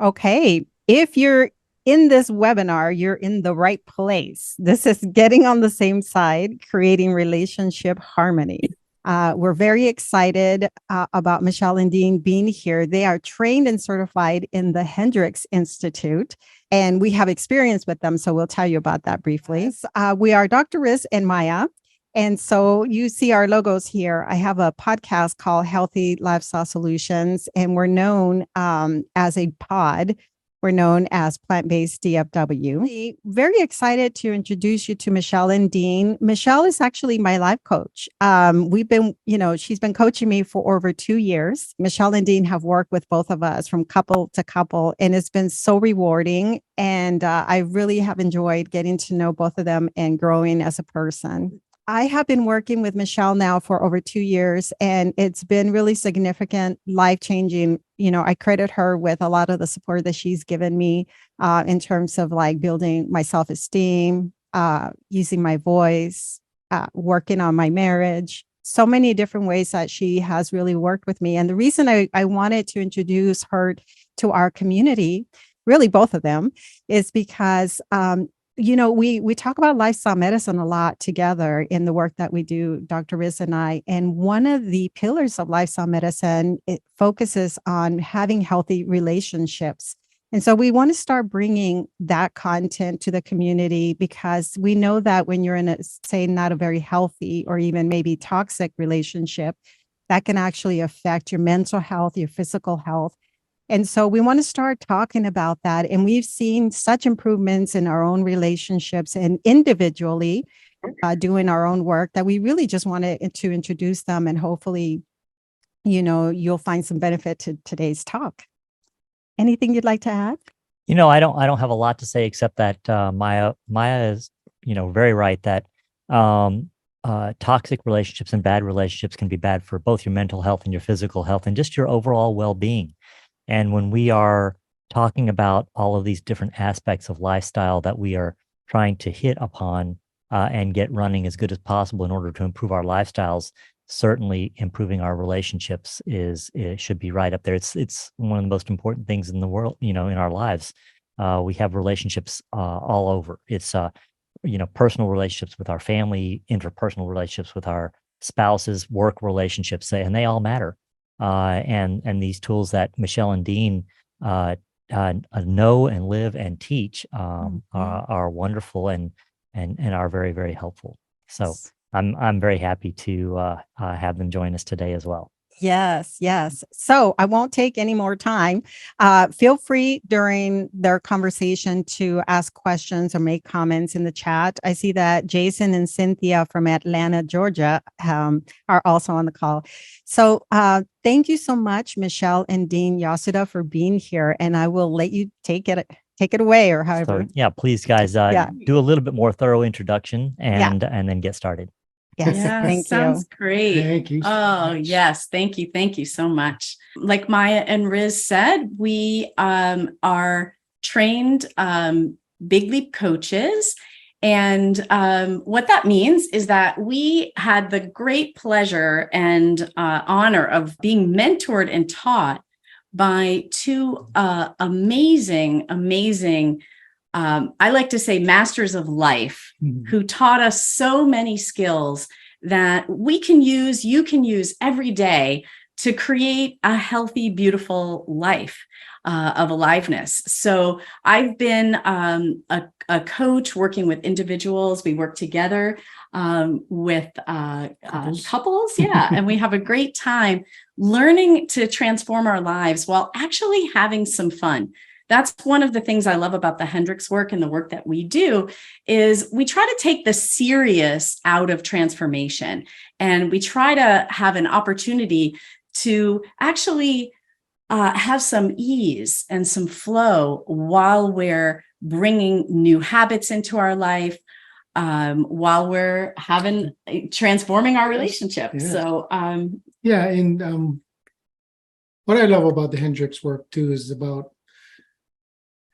Okay. If you're in this webinar, you're in the right place. This is getting on the same side, creating relationship harmony. We're very excited about Michele and Dean being here. They are trained and certified in the Hendricks Institute, and we have experience with them. So we'll tell you about that briefly. We are Dr. Riz and Maya. And so you see our logos here. I have a podcast called Healthy Lifestyle Solutions, and we're known as a pod. We're known as Plant Based DFW. Very excited to introduce you to Michele and Dean. Michele is actually my life coach. She's been coaching me for over 2 years. Michele and Dean have worked with both of us from couple to couple, and it's been so rewarding. And I really have enjoyed getting to know both of them and growing as a person. I have been working with Michele now for over 2 years, and it's been really significant, life changing. I credit her with a lot of the support that she's given me in terms of like building my self esteem, using my voice, working on my marriage. So many different ways that she has really worked with me. And the reason I wanted to introduce her to our community, really both of them, is because we talk about lifestyle medicine a lot together in the work that we do, Dr. Riz and I. And one of the pillars of lifestyle medicine, it focuses on having healthy relationships. And so we want to start bringing that content to the community because we know that when you're in a, say, not a very healthy or even maybe toxic relationship, that can actually affect your mental health, your physical health. And so we want to start talking about that. And we've seen such improvements in our own relationships and individually doing our own work that we really just wanted to introduce them. And hopefully, you'll find some benefit to today's talk. Anything you'd like to add? I don't have a lot to say except that Maya is, very right that toxic relationships and bad relationships can be bad for both your mental health and your physical health and just your overall well-being. And when we are talking about all of these different aspects of lifestyle that we are trying to hit upon and get running as good as possible in order to improve our lifestyles, certainly improving our relationships it should be right up there. It's one of the most important things in the world, in our lives. We have relationships all over. It's personal relationships with our family, interpersonal relationships with our spouses, work relationships, and they all matter. And these tools that Michele and Dean know and live and teach are wonderful and are very, very helpful. So I'm very happy to have them join us today as well. Yes, yes. So I won't take any more time. Feel free during their conversation to ask questions or make comments in the chat. I see that Jason and Cynthia from Atlanta, Georgia, are also on the call. So thank you so much, Michele and Dean Yasuda, for being here. And I will let you take it away, or however. So yeah, please, guys, do a little bit more thorough introduction and then get started. Yes, thank sounds you. Great. Thank you. Oh, yes. Thank you. Thank you so much. Like Maya and Riz said, we are trained Big Leap coaches. And what that means is that we had the great pleasure and honor of being mentored and taught by two amazing I like to say masters of life who taught us so many skills that we can use, you can use every day to create a healthy, beautiful life of aliveness. So I've been a coach working with individuals. We work together with couples. Yeah. And we have a great time learning to transform our lives while actually having some fun. That's one of the things I love about the Hendricks work and the work that we do is we try to take the serious out of transformation. And we try to have an opportunity to actually have some ease and some flow while we're bringing new habits into our life, while we're transforming our relationship. Yeah. So, what I love about the Hendricks work too is about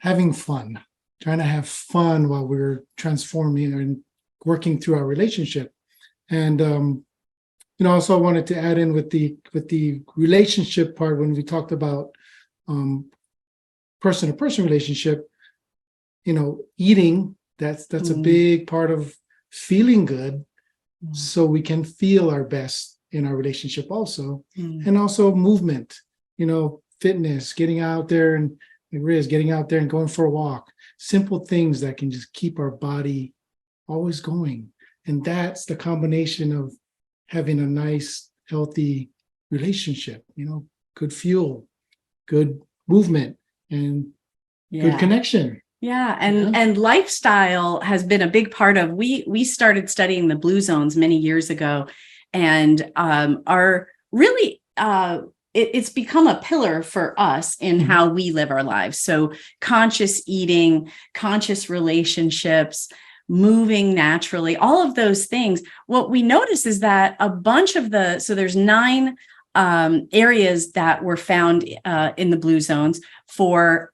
having fun, trying to have fun while we're transforming and working through our relationship. And, also I wanted to add in with the relationship part when we talked about person-to-person relationship, eating, that's a big part of feeling good, so we can feel our best in our relationship also. And also movement, fitness, getting out there and getting out there and going for a walk, simple things that can just keep our body always going. And that's the combination of having a nice, healthy relationship, good fuel, good movement, and good connection. Yeah. And lifestyle has been a big part of, we started studying the blue zones many years ago, and are really, it's become a pillar for us in how we live our lives. So conscious eating, conscious relationships, moving naturally, all of those things. What we notice is that a bunch of so there's 9 areas that were found in the blue zones for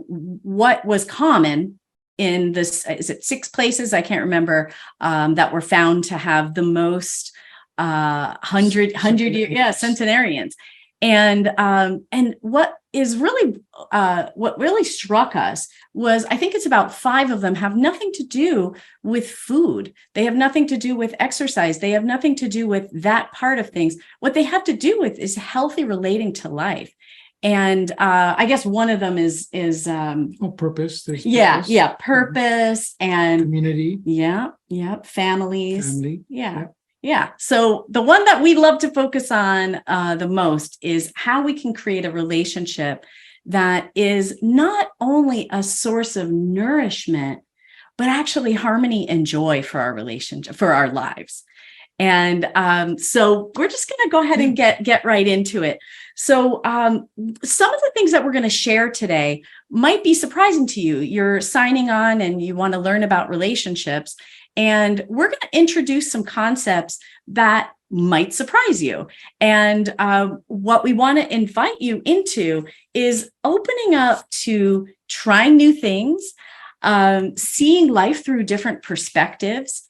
what was common in this, is it 6 places? I can't remember, that were found to have the most 100 year, centenarians. And what really struck us was, I think it's about 5 of them have nothing to do with food. They have nothing to do with exercise. They have nothing to do with that part of things. What they have to do with is healthy relating to life. And I guess one of them is purpose. There's purpose. Purpose and community. Families. Family. Yeah. So the one that we love to focus on the most is how we can create a relationship that is not only a source of nourishment, but actually harmony and joy for our relationship, for our lives. And so we're just going to go ahead and get right into it. So some of the things that we're going to share today might be surprising to you. You're signing on and you want to learn about relationships. And we're going to introduce some concepts that might surprise you. And what we want to invite you into is opening up to trying new things, seeing life through different perspectives,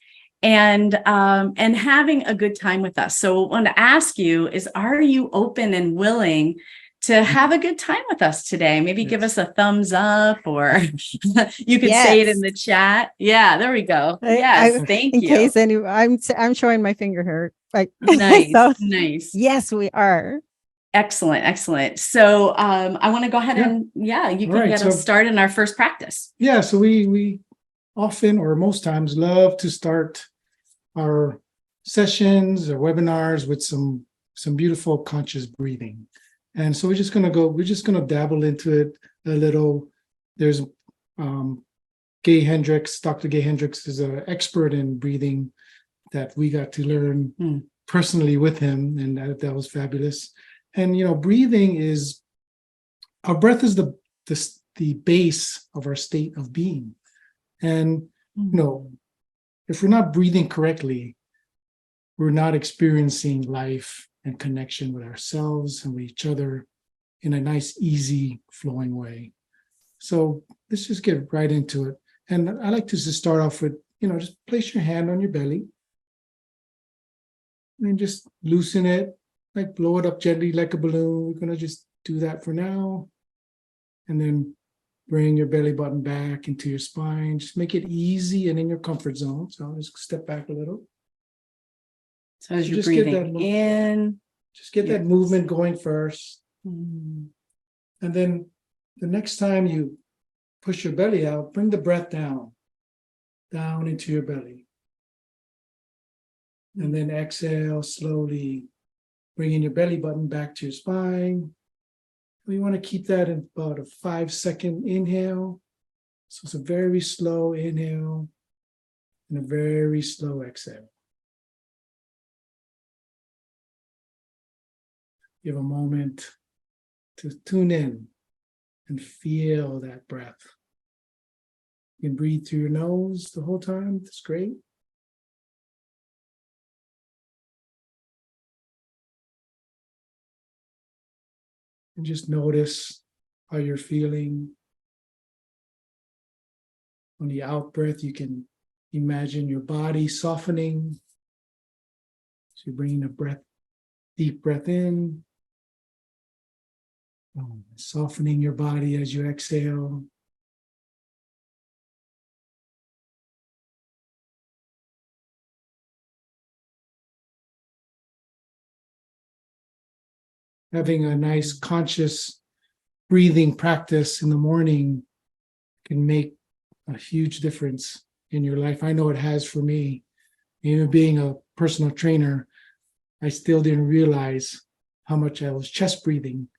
and having a good time with us. So what I want to ask you is, are you open and willing to have a good time with us today? Maybe give us a thumbs up, or you could say it in the chat. Yeah, there we go. Yes, thank you. In case I'm showing my finger here. Like, nice, nice. Yes, we are. Excellent. So I want to go ahead and you can get us started in our first practice. Yeah, so we often, or most times, love to start our sessions or webinars with some beautiful conscious breathing. And so we're just going to dabble into it a little. There's Gay Hendricks. Dr. Gay Hendricks is an expert in breathing that we got to learn personally with him, and that was fabulous. And breathing is, our breath is the base of our state of being. And if we're not breathing correctly, we're not experiencing life and connection with ourselves and with each other in a nice, easy, flowing way. So let's just get right into it. And I like to just start off with, just place your hand on your belly and just loosen it, like blow it up gently like a balloon. We're going to just do that for now. And then bring your belly button back into your spine. Just make it easy and in your comfort zone. So I'll just step back a little. So as you're breathing in, just get that movement going first. And then the next time you push your belly out, bring the breath down into your belly. And then exhale slowly, bringing your belly button back to your spine. We want to keep that in about a 5-second inhale. So it's a very slow inhale and a very slow exhale. Give a moment to tune in and feel that breath. You can breathe through your nose the whole time. That's great. And just notice how you're feeling. On the out breath, you can imagine your body softening. So you're bringing a deep breath in. Softening your body as you exhale. Having a nice conscious breathing practice in the morning can make a huge difference in your life. I know it has for me. Even being a personal trainer, I still didn't realize how much I was chest breathing.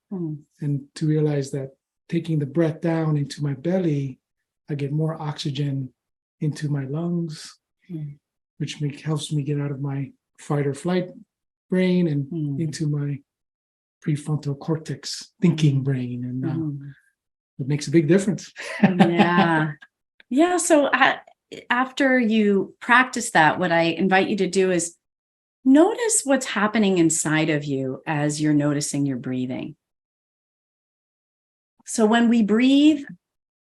And to realize that taking the breath down into my belly, I get more oxygen into my lungs, which helps me get out of my fight or flight brain and into my prefrontal cortex thinking brain. And it makes a big difference. Yeah. Yeah. So after you practice that, what I invite you to do is notice what's happening inside of you as you're noticing your breathing. So when we breathe,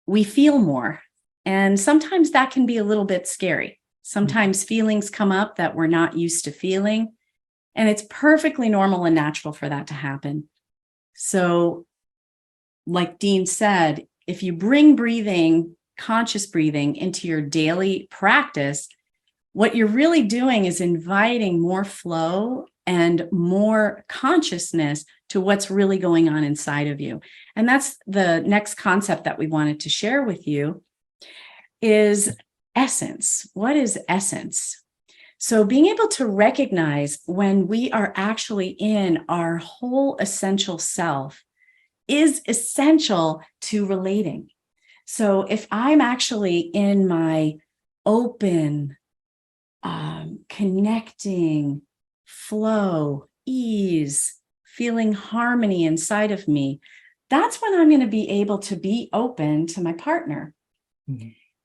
we feel more. And sometimes that can be a little bit scary. Sometimes feelings come up that we're not used to feeling. And it's perfectly normal and natural for that to happen. So, like Dean said, if you bring breathing, conscious breathing, into your daily practice, what you're really doing is inviting more flow and more consciousness to what's really going on inside of you. And that's the next concept that we wanted to share with you is essence. What is essence? So being able to recognize when we are actually in our whole essential self is essential to relating. So if I'm actually in my open, connecting, flow, ease, feeling harmony inside of me, that's when I'm going to be able to be open to my partner.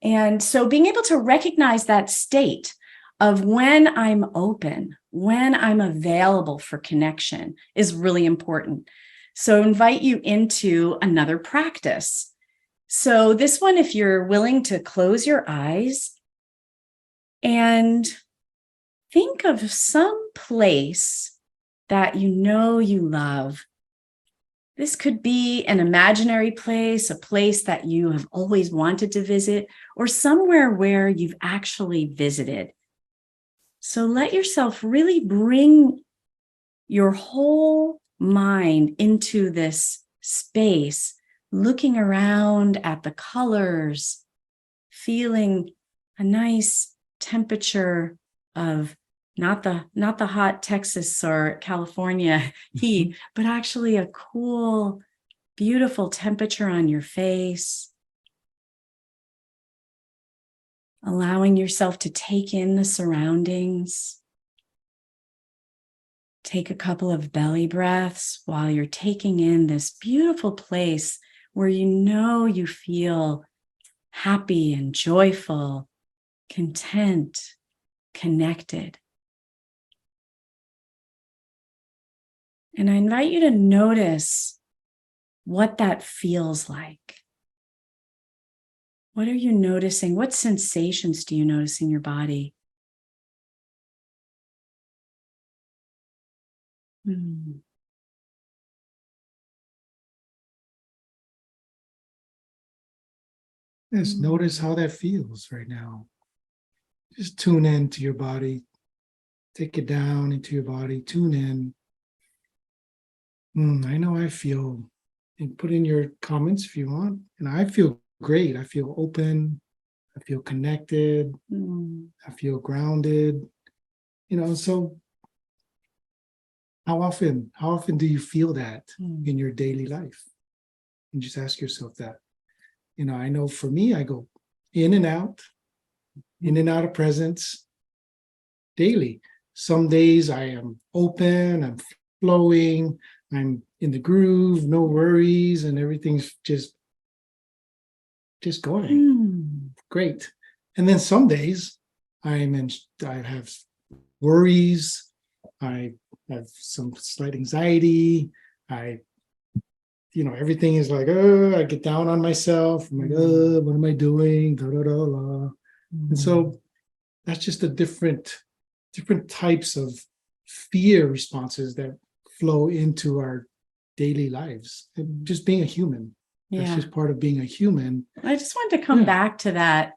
And so being able to recognize that state of when I'm open, when I'm available for connection is really important. So invite you into another practice. So this one, if you're willing to close your eyes and think of some place that you know you love. This could be an imaginary place, a place that you have always wanted to visit, or somewhere where you've actually visited. So let yourself really bring your whole mind into this space, looking around at the colors, feeling a nice temperature of not the hot Texas or California heat, but actually a cool, beautiful temperature on your face. Allowing yourself to take in the surroundings. Take a couple of belly breaths while you're taking in this beautiful place where you know you feel happy and joyful, content, connected. And I invite you to notice what that feels like. What are you noticing? What sensations do you notice in your body? Just notice how that feels right now. Just tune in to your body. Take it down into your body. Tune in. I know I feel, and put in your comments if you want. And I feel great. I feel open. I feel connected. I feel grounded. So how often do you feel that in your daily life? And just ask yourself that. I know for me, I go in and out of presence daily. Some days I am open, I'm flowing, I'm in the groove, no worries, and everything's just going. Great. And then some days I have worries, I have some slight anxiety, everything is like, I get down on myself. I'm like, what am I doing? Da, da, da, da. And so that's just the different types of fear responses that flow into our daily lives, and just being a human. That's Yeah. just part of being a human. I just wanted to come back to that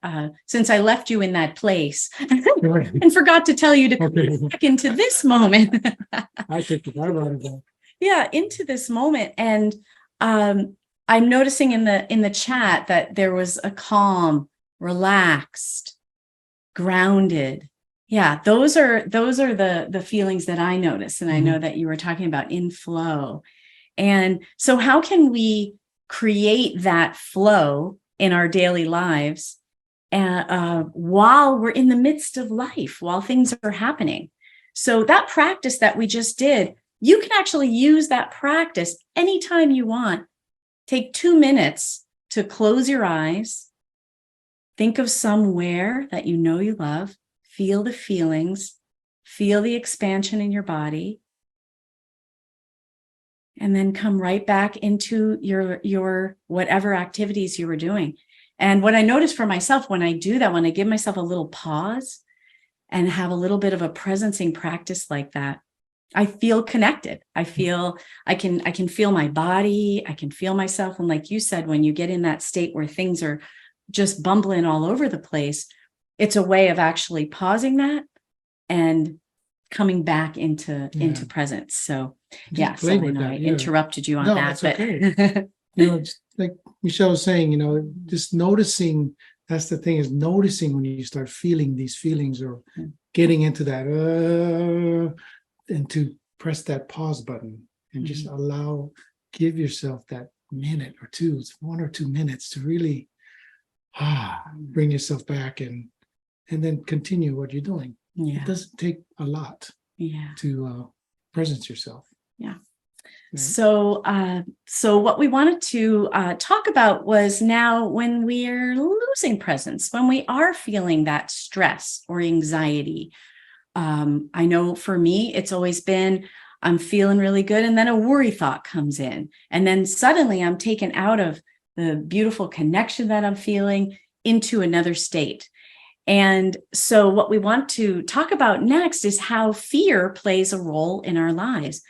since I left you in that place Right. and forgot to tell you to come Okay. back into this moment. I think about it. Yeah, into this moment. And I'm noticing in the chat that there was a calm, relaxed, grounded. Yeah, those are the feelings that I notice. And I know that you were talking about in flow. And so how can we create that flow in our daily lives while we're in the midst of life, while things are happening? So that practice that we just did, you can actually use that practice anytime you want. Take 2 minutes to close your eyes, think of somewhere that you know you love, feel the feelings, feel the expansion in your body, and then come right back into your whatever activities you were doing. And what I notice for myself when I do that, when I give myself a little pause and have a little bit of a presencing practice like that, I feel connected. I feel I can feel my body, I can feel myself. And like you said, when you get in that state where things are just bumbling all over the place, it's a way of actually pausing that and coming back into presence. So Just so play I with know that, I interrupted you on No, that, that's but okay. Just like Michelle was saying, just noticing. That's the thing, is noticing when you start feeling these feelings or getting into that, and to press that pause button and just give yourself that minute or two, 1 or 2 minutes to really bring yourself back and then continue what you're doing. It doesn't take a lot to presence yourself. Yeah. Right. So what we wanted to talk about was now when we're losing presence, when we are feeling that stress or anxiety. I know for me, it's always been, I'm feeling really good. And then a worry thought comes in. And then suddenly I'm taken out of the beautiful connection that I'm feeling into another state. And so what we want to talk about next is how fear plays a role in our lives.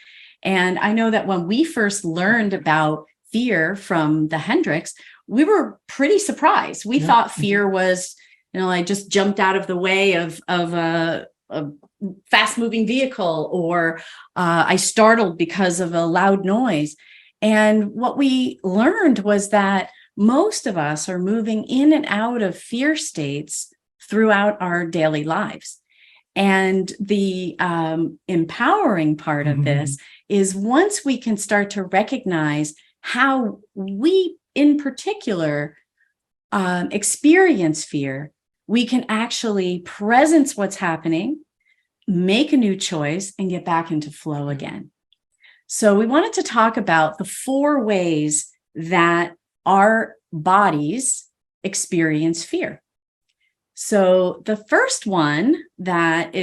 And I know that when we first learned about fear from the Hendricks, we were pretty surprised. We thought fear was, I just jumped out of the way of a fast moving vehicle, or I startled because of a loud noise. And what we learned was that most of us are moving in and out of fear states throughout our daily lives. And the empowering part of this is once we can start to recognize how we, in particular, experience fear, we can actually presence what's happening, make a new choice, and get back into flow again. So we wanted to talk about the 4 ways that our bodies experience fear. So the first one that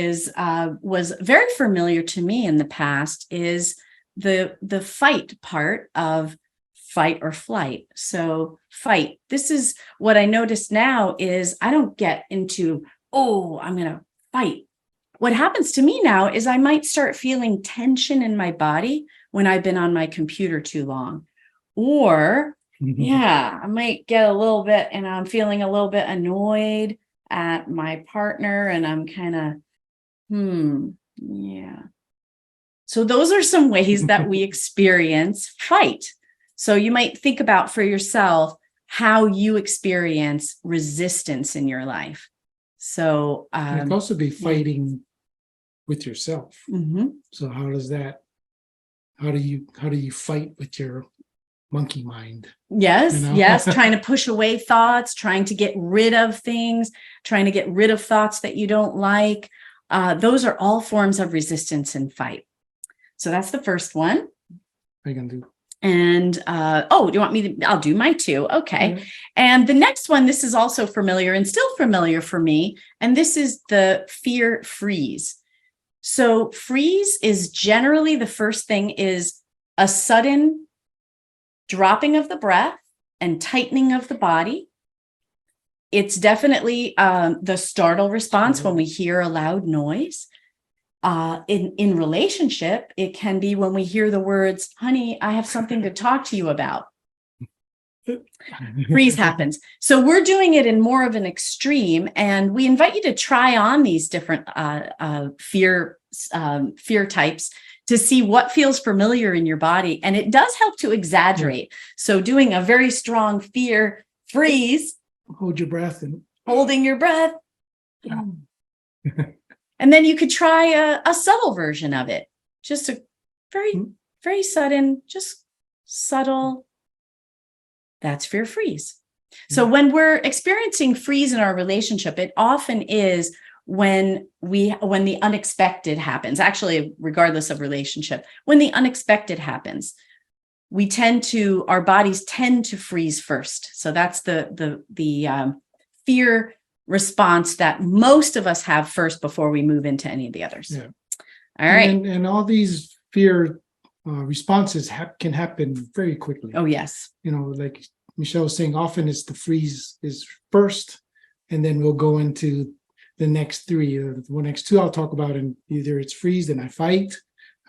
was very familiar to me in the past is the fight part of fight or flight. So fight. This is what I notice now is I don't get into, I'm going to fight. What happens to me now is I might start feeling tension in my body when I've been on my computer too long. Or, I might get a little bit, and I'm feeling a little bit annoyed at my partner, and I'm kind of, So those are some ways that we experience fight. So you might think about for yourself how you experience resistance in your life. So it could also be fighting with yourself. So how do you fight with your monkey mind? Yes, trying to push away thoughts, trying to get rid of things, trying to get rid of thoughts that you don't like. Those are all forms of resistance and fight. So that's the first one. I can do. And, do you want me to? I'll do my 2. Okay. And the next one, this is also familiar and still familiar for me. And this is the fear freeze. So freeze is generally the first thing is a sudden dropping of the breath and tightening of the body. It's definitely the startle response when we hear a loud noise. in relationship, it can be when we hear the words, honey, I have something to talk to you about. Freeze happens. So we're doing it in more of an extreme, and we invite you to try on these different fear types to see what feels familiar in your body. And it does help to exaggerate. So doing a very strong fear freeze. Hold your breath and holding your breath. And then you could try a subtle version of it. Just a very, very sudden, just subtle. That's fear freeze. So when we're experiencing freeze in our relationship, it often is when the unexpected happens, actually, regardless of relationship, when the unexpected happens, our bodies tend to freeze first. So that's the fear response that most of us have first before we move into any of the others. Yeah. All right. And all these fear responses can happen very quickly. Oh, yes. Like Michelle was saying, often it's the freeze is first, and then we'll go into the next three. The next two I'll talk about, and either it's freeze, then I fight,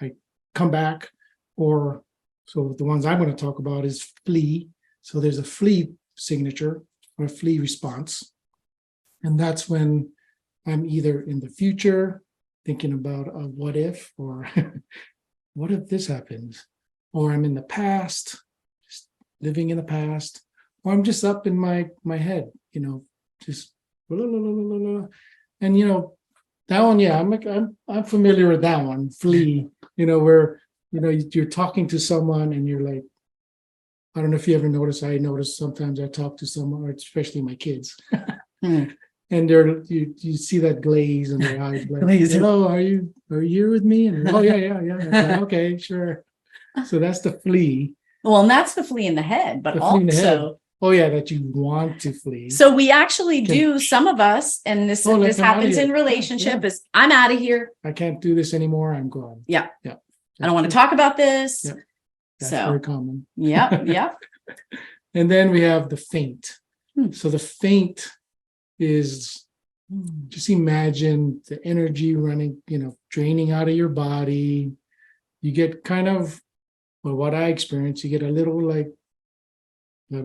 I come back, or so the ones I'm going to talk about is flee. So there's a flee signature or a flee response. And that's when I'm either in the future thinking about a what if, or what if this happens? Or I'm in the past, just living in the past, or I'm just up in my head, just blah, blah, blah, blah, blah. And that one, yeah, I'm familiar with that one, flee, where you're talking to someone and you're like, I don't know if you ever notice, I notice sometimes I talk to someone, or especially my kids. And you see that glaze in their eyes, like, hello, are you here with me? And oh yeah. Like, okay, sure. So that's the flee. Well, and that's the flee in the head, but also, oh yeah, that you want to flee. So we actually do, some of us, and this happens in relationship, is I'm out of here. I can't do this anymore. I'm gone. Yeah. Yeah. I don't want to talk about this. Yeah. That's very common. Yeah. And then we have the faint. So the faint is just imagine the energy running, draining out of your body. You get kind of, well, what I experienced, you get a little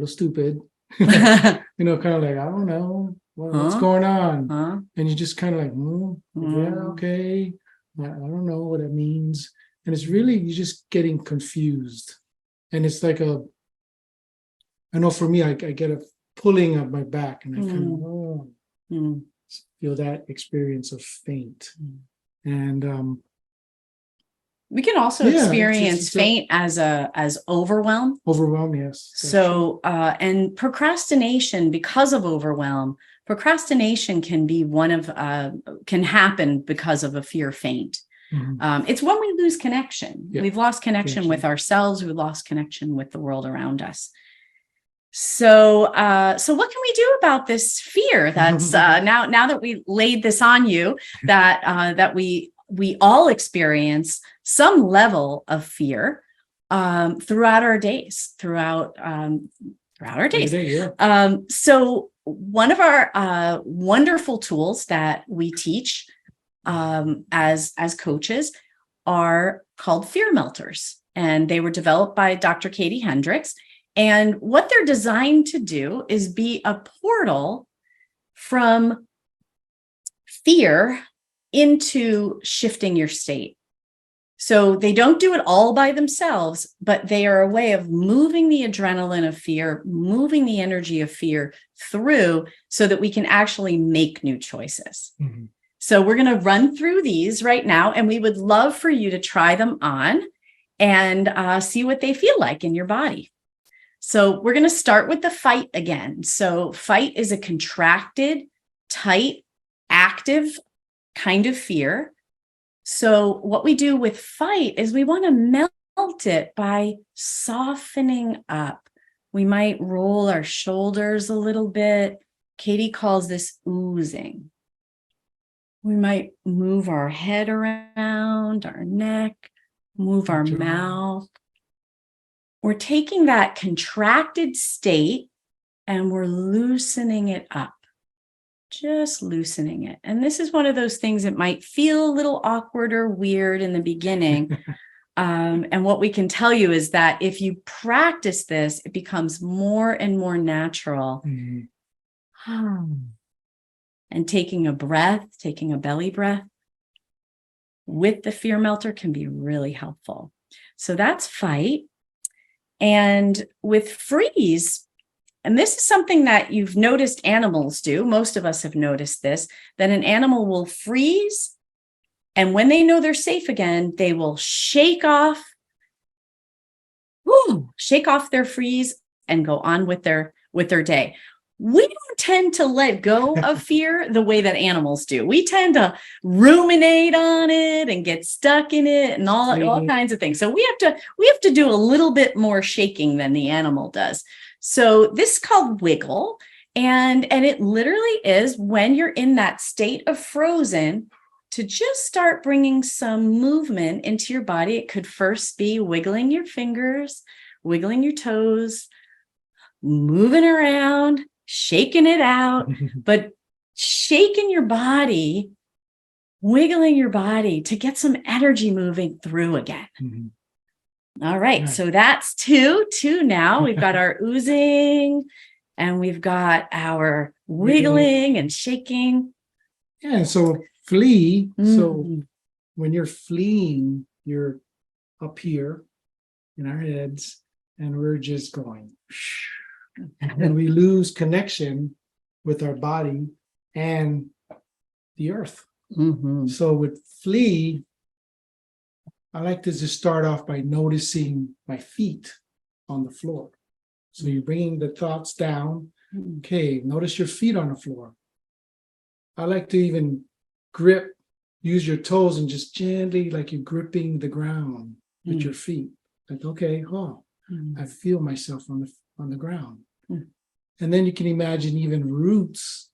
stupid, kind of like, I don't know what's going on. And you just kind of like, yeah, okay. I don't know what that means. And it's really, you're just getting confused. And it's like I know for me, I get a pulling of my back, and I kind of feel that experience of faint. And we can also experience faint as overwhelm. Overwhelm, yes. So and procrastination, because of overwhelm, procrastination can be can happen because of a fear faint. It's when we lose connection. We've lost connection with ourselves. We've lost connection with the world around us. So what can we do about this fear? That's now that we laid this on you, that we all experience some level of fear throughout our days. So one of our wonderful tools that we teach as coaches are called fear melters, and they were developed by Dr. Katie Hendricks. And what they're designed to do is be a portal from fear into shifting your state. So they don't do it all by themselves, but they are a way of moving the adrenaline of fear, moving the energy of fear through so that we can actually make new choices. So we're going to run through these right now, and we would love for you to try them on and see what they feel like in your body. So we're going to start with the fight again. So fight is a contracted, tight, active kind of fear. So what we do with fight is we want to melt it by softening up. We might roll our shoulders a little bit. Katie calls this oozing. We might move our head around, our neck, move our mouth. We're taking that contracted state and we're loosening it up. just loosening it. And this is one of those things that might feel a little awkward or weird in the beginning. And what we can tell you is that if you practice this, it becomes more and more natural. And taking a breath, taking a belly breath with the fear melter can be really helpful. So that's fight. And with freeze, and this is something that you've noticed animals do, most of us have noticed this, that an animal will freeze, and when they know they're safe again, they will shake off their freeze and go on with their day. We don't tend to let go of fear the way that animals do. We tend to ruminate on it and get stuck in it and all kinds of things. So we have to do a little bit more shaking than the animal does. So this is called wiggle. And it literally is when you're in that state of frozen to just start bringing some movement into your body. It could first be wiggling your fingers, wiggling your toes, moving around, shaking it out, but shaking your body, wiggling your body to get some energy moving through again. All right. So that's two now. We've got our oozing and we've got our wiggling and shaking. Yeah. And so flee. So when you're fleeing, you're up here in our heads and we're just going. And we lose connection with our body and the earth. So with flee, I like to just start off by noticing my feet on the floor. So you're bringing the thoughts down. Okay, notice your feet on the floor. I like to even use your toes and just gently, like you're gripping the ground with your feet. Like, okay, I feel myself on the ground. And then you can imagine even roots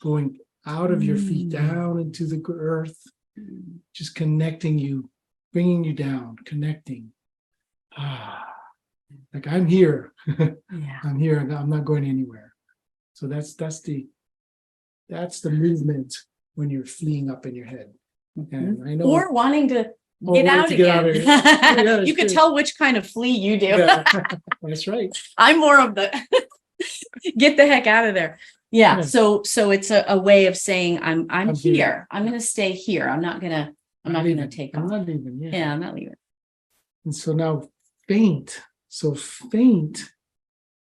going out of your feet down into the earth, just connecting you, bringing you down, connecting. Like I'm here. I'm here. I'm not going anywhere. So that's the movement when you're fleeing up in your head. And I know, or wanting to get out again. You could tell which kind of flee you do. That's right. I'm more of the get the heck out of there. Yeah. So it's a way of saying I'm here. I'm going to stay here. I'm not going to take off. I'm not leaving. Yeah, I'm not leaving. And so now faint. So faint,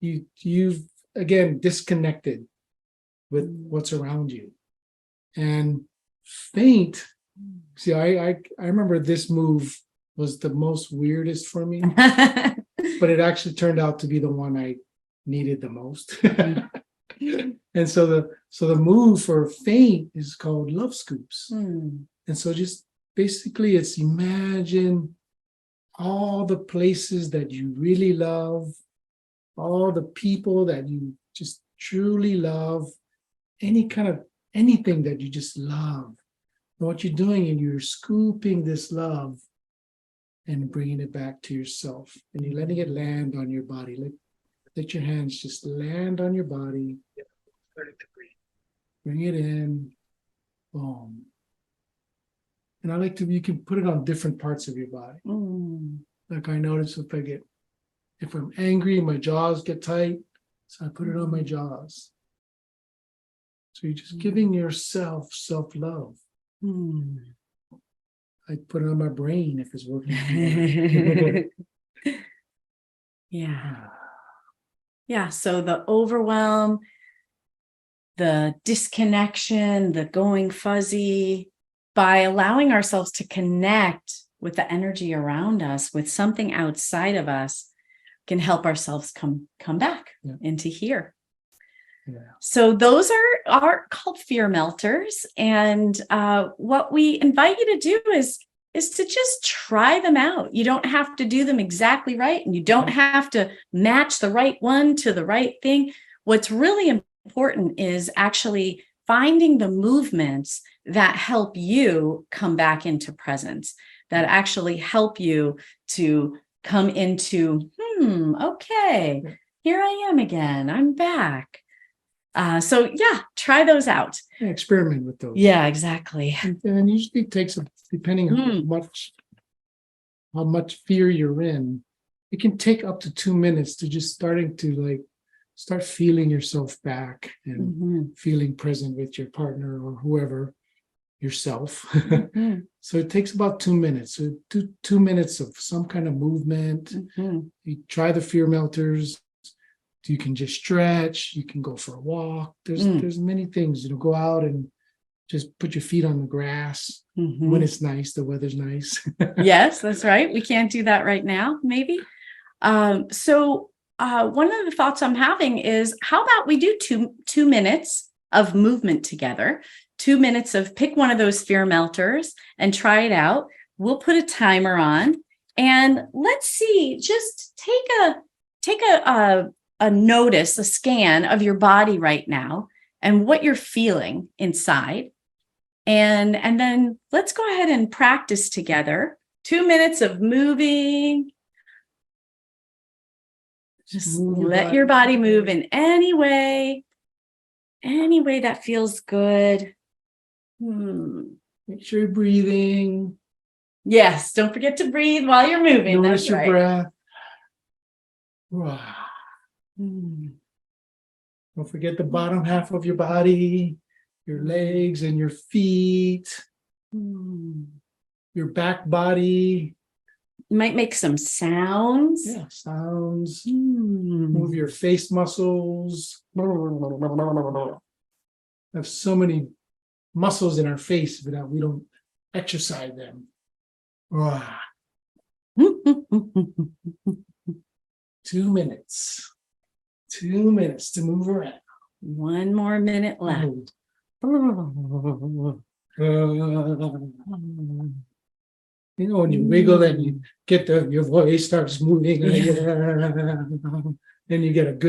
you've again disconnected with what's around you. And faint, see, I remember this move was the most weirdest for me, but it actually turned out to be the one I needed the most. And so the move for faint is called love scoops. And so just basically it's imagine all the places that you really love, all the people that you just truly love, anything that you just love. And what you're doing, and you're scooping this love and bringing it back to yourself, and you're letting it land on your body. Let your hands just land on your body. Bring it in. Boom. And I like you can put it on different parts of your body. Like I notice if I'm angry, my jaws get tight. So I put it on my jaws. So you're just giving yourself self-love. I put it on my brain if it's working. Yeah. So the overwhelm, the disconnection, the going fuzzy, by allowing ourselves to connect with the energy around us, with something outside of us, can help ourselves come back into here. So those are called fear melters. And what we invite you to do is to just try them out. You don't have to do them exactly right, and you don't have to match the right one to the right thing. What's really important is actually finding the movements that help you come back into presence, that actually help you to come into, okay, here I am again. I'm back. So yeah, try those out. Experiment with those. Yeah, exactly. And usually it takes, depending on how much fear you're in, it can take up to 2 minutes to just start feeling yourself back and feeling present with your partner or whoever, yourself. So it takes about 2 minutes. So do 2 minutes of some kind of movement. You try the fear melters. You can just stretch. You can go for a walk. There's many things. Go out and just put your feet on the grass when it's nice. The weather's nice. Yes, that's right. We can't do that right now, maybe. So one of the thoughts I'm having is, how about we do two minutes of movement together, 2 minutes of pick one of those fear melters and try it out. We'll put a timer on and let's see, just take a notice, a scan of your body right now and what you're feeling inside. And then let's go ahead and practice together. 2 minutes of moving. Just let your body move in any way that feels good. Make sure you're breathing. Yes, don't forget to breathe while you're moving. Notice your breath. Don't forget the bottom half of your body, your legs and your feet, your back body. You might make some sounds. Yeah, sounds. Move your face muscles. We have so many muscles in our face that we don't exercise them. 2 minutes. 2 minutes to move around. 1 more minute left. When you wiggle and you get your voice starts moving, then you get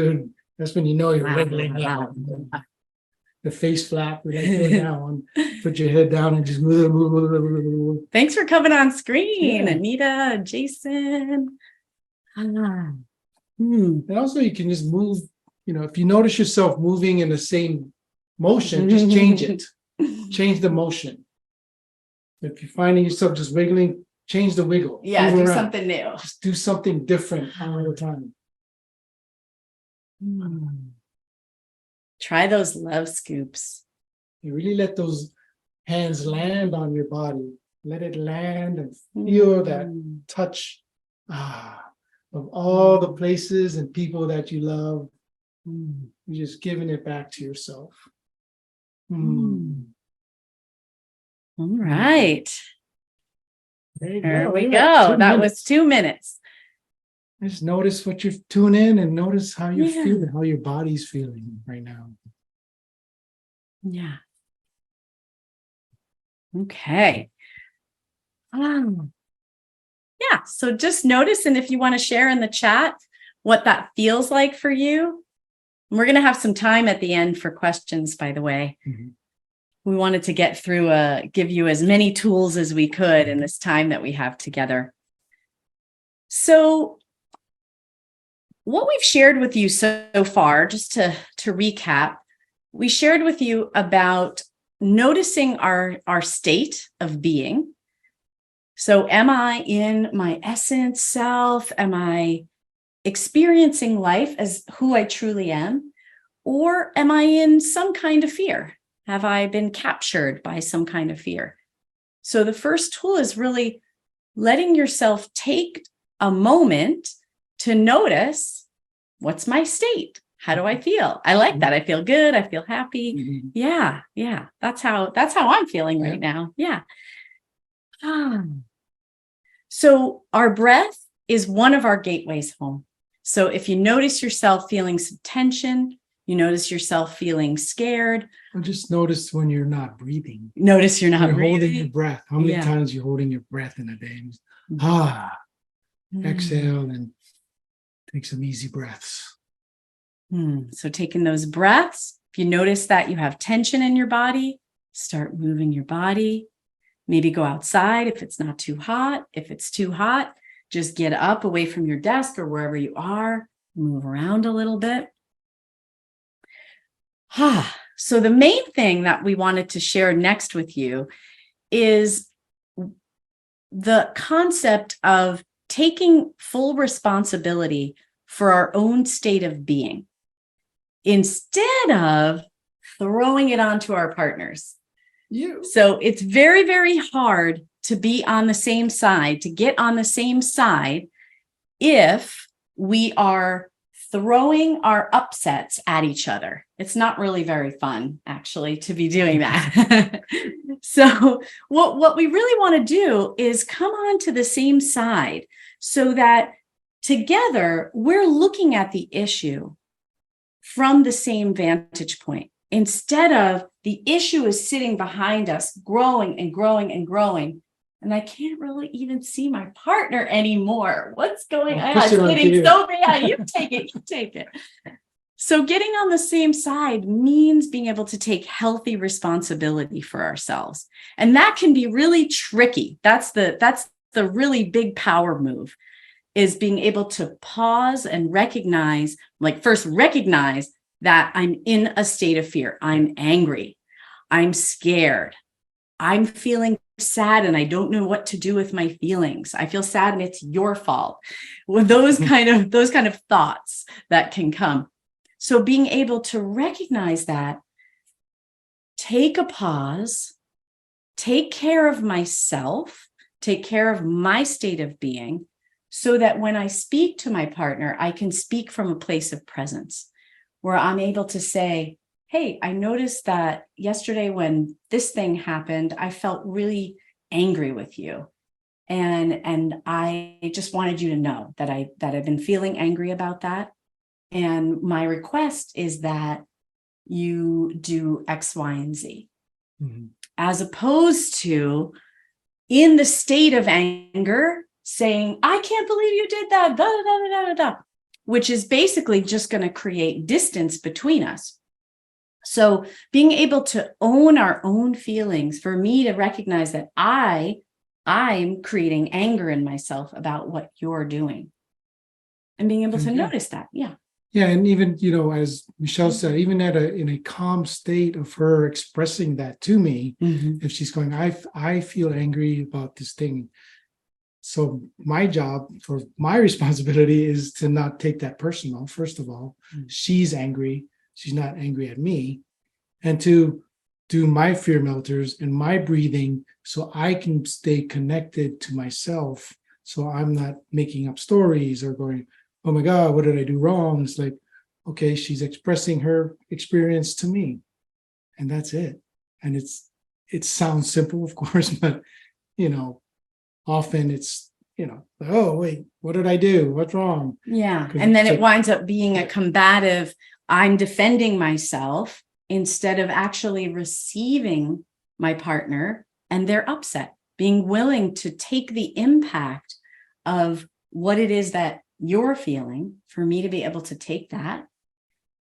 that's when you know you're wiggling out. The face flap, we like go down, put your head down and just move. Thanks for coming on screen, Yeah. Anita, Jason. And also you can just move, if you notice yourself moving in the same motion, just change it. Change the motion. If you're finding yourself just wiggling, change the wiggle. Yeah, Move do around. something new. Just do something different all the time. Try those love scoops. You really let those hands land on your body. Let it land and feel that touch of all the places and people that you love. You're just giving it back to yourself. All right. There we Yeah, go. 2 That minutes. was 2 minutes. Just notice what you're tuning in and notice how you're Yeah. feeling, how your body's feeling right now. Yeah. Okay. Yeah. So just notice, and if you want to share in the chat what that feels like for you. We're going to have some time at the end for questions, by the way. We wanted to get through, give you as many tools as we could in this time that we have together. So what we've shared with you so far, just to recap, we shared with you about noticing our state of being. So am I in my essence self? Am I experiencing life as who I truly am? Or am I in some kind of fear? Have I been captured by some kind of fear? So the first tool is really letting yourself take a moment to notice, what's my state? How do I feel? I like that. I feel good. I feel happy. Yeah. That's how I'm feeling right now. Yeah. So our breath is one of our gateways home. So if you notice yourself feeling some tension, you notice yourself feeling scared. Or just notice when you're not breathing. Notice you're not breathing. Holding your breath. How many times you're holding your breath in a day? Exhale and take some easy breaths. So taking those breaths, if you notice that you have tension in your body, start moving your body. Maybe go outside if it's not too hot. If it's too hot, just get up away from your desk or wherever you are, move around a little bit. So the main thing that we wanted to share next with you is the concept of taking full responsibility for our own state of being instead of throwing it onto our partners. So it's very, very hard to be on the same side, to get on the same side if we are throwing our upsets at each other. It's not really very fun, actually, to be doing that. So what we really want to do is come on to the same side so that together we're looking at the issue from the same vantage point. Instead of the issue is sitting behind us, growing and growing and growing, and I can't really even see my partner anymore. What's going on? It's getting so bad. You take it. You take it. So getting on the same side means being able to take healthy responsibility for ourselves. And that can be really tricky. That's the really big power move, is being able to pause and recognize, first recognize that I'm in a state of fear. I'm angry. I'm scared. I'm feeling sad and I don't know what to do with my feelings. I feel sad and it's your fault. Well, those kind of thoughts that can come. So being able to recognize that, take a pause, take care of myself, take care of my state of being, so that when I speak to my partner, I can speak from a place of presence, where I'm able to say, hey, I noticed that yesterday when this thing happened, I felt really angry with you. And I just wanted you to know that I've been feeling angry about that. And my request is that you do X, Y, and Z. Mm-hmm. As opposed to in the state of anger saying, I can't believe you did that, da, da, da, da, da, da, which is basically just going to create distance between us. So being able to own our own feelings, for me to recognize that I'm creating anger in myself about what you're doing, and being able to notice that. Yeah. Yeah. And even, as Michele said, even in a calm state of her expressing that to me, if she's going, I feel angry about this thing. So my job, for my responsibility, is to not take that personal. First of all, she's angry. She's not angry at me. And to do my fear melters and my breathing so I can stay connected to myself. So I'm not making up stories or going, oh my God, what did I do wrong? It's like, okay, she's expressing her experience to me. And that's it. And it sounds simple, of course, but, often it's, oh, wait, what did I do? What's wrong? Yeah. And then it winds up being a combative, I'm defending myself instead of actually receiving my partner and their upset, being willing to take the impact of what it is that you're feeling, for me to be able to take that,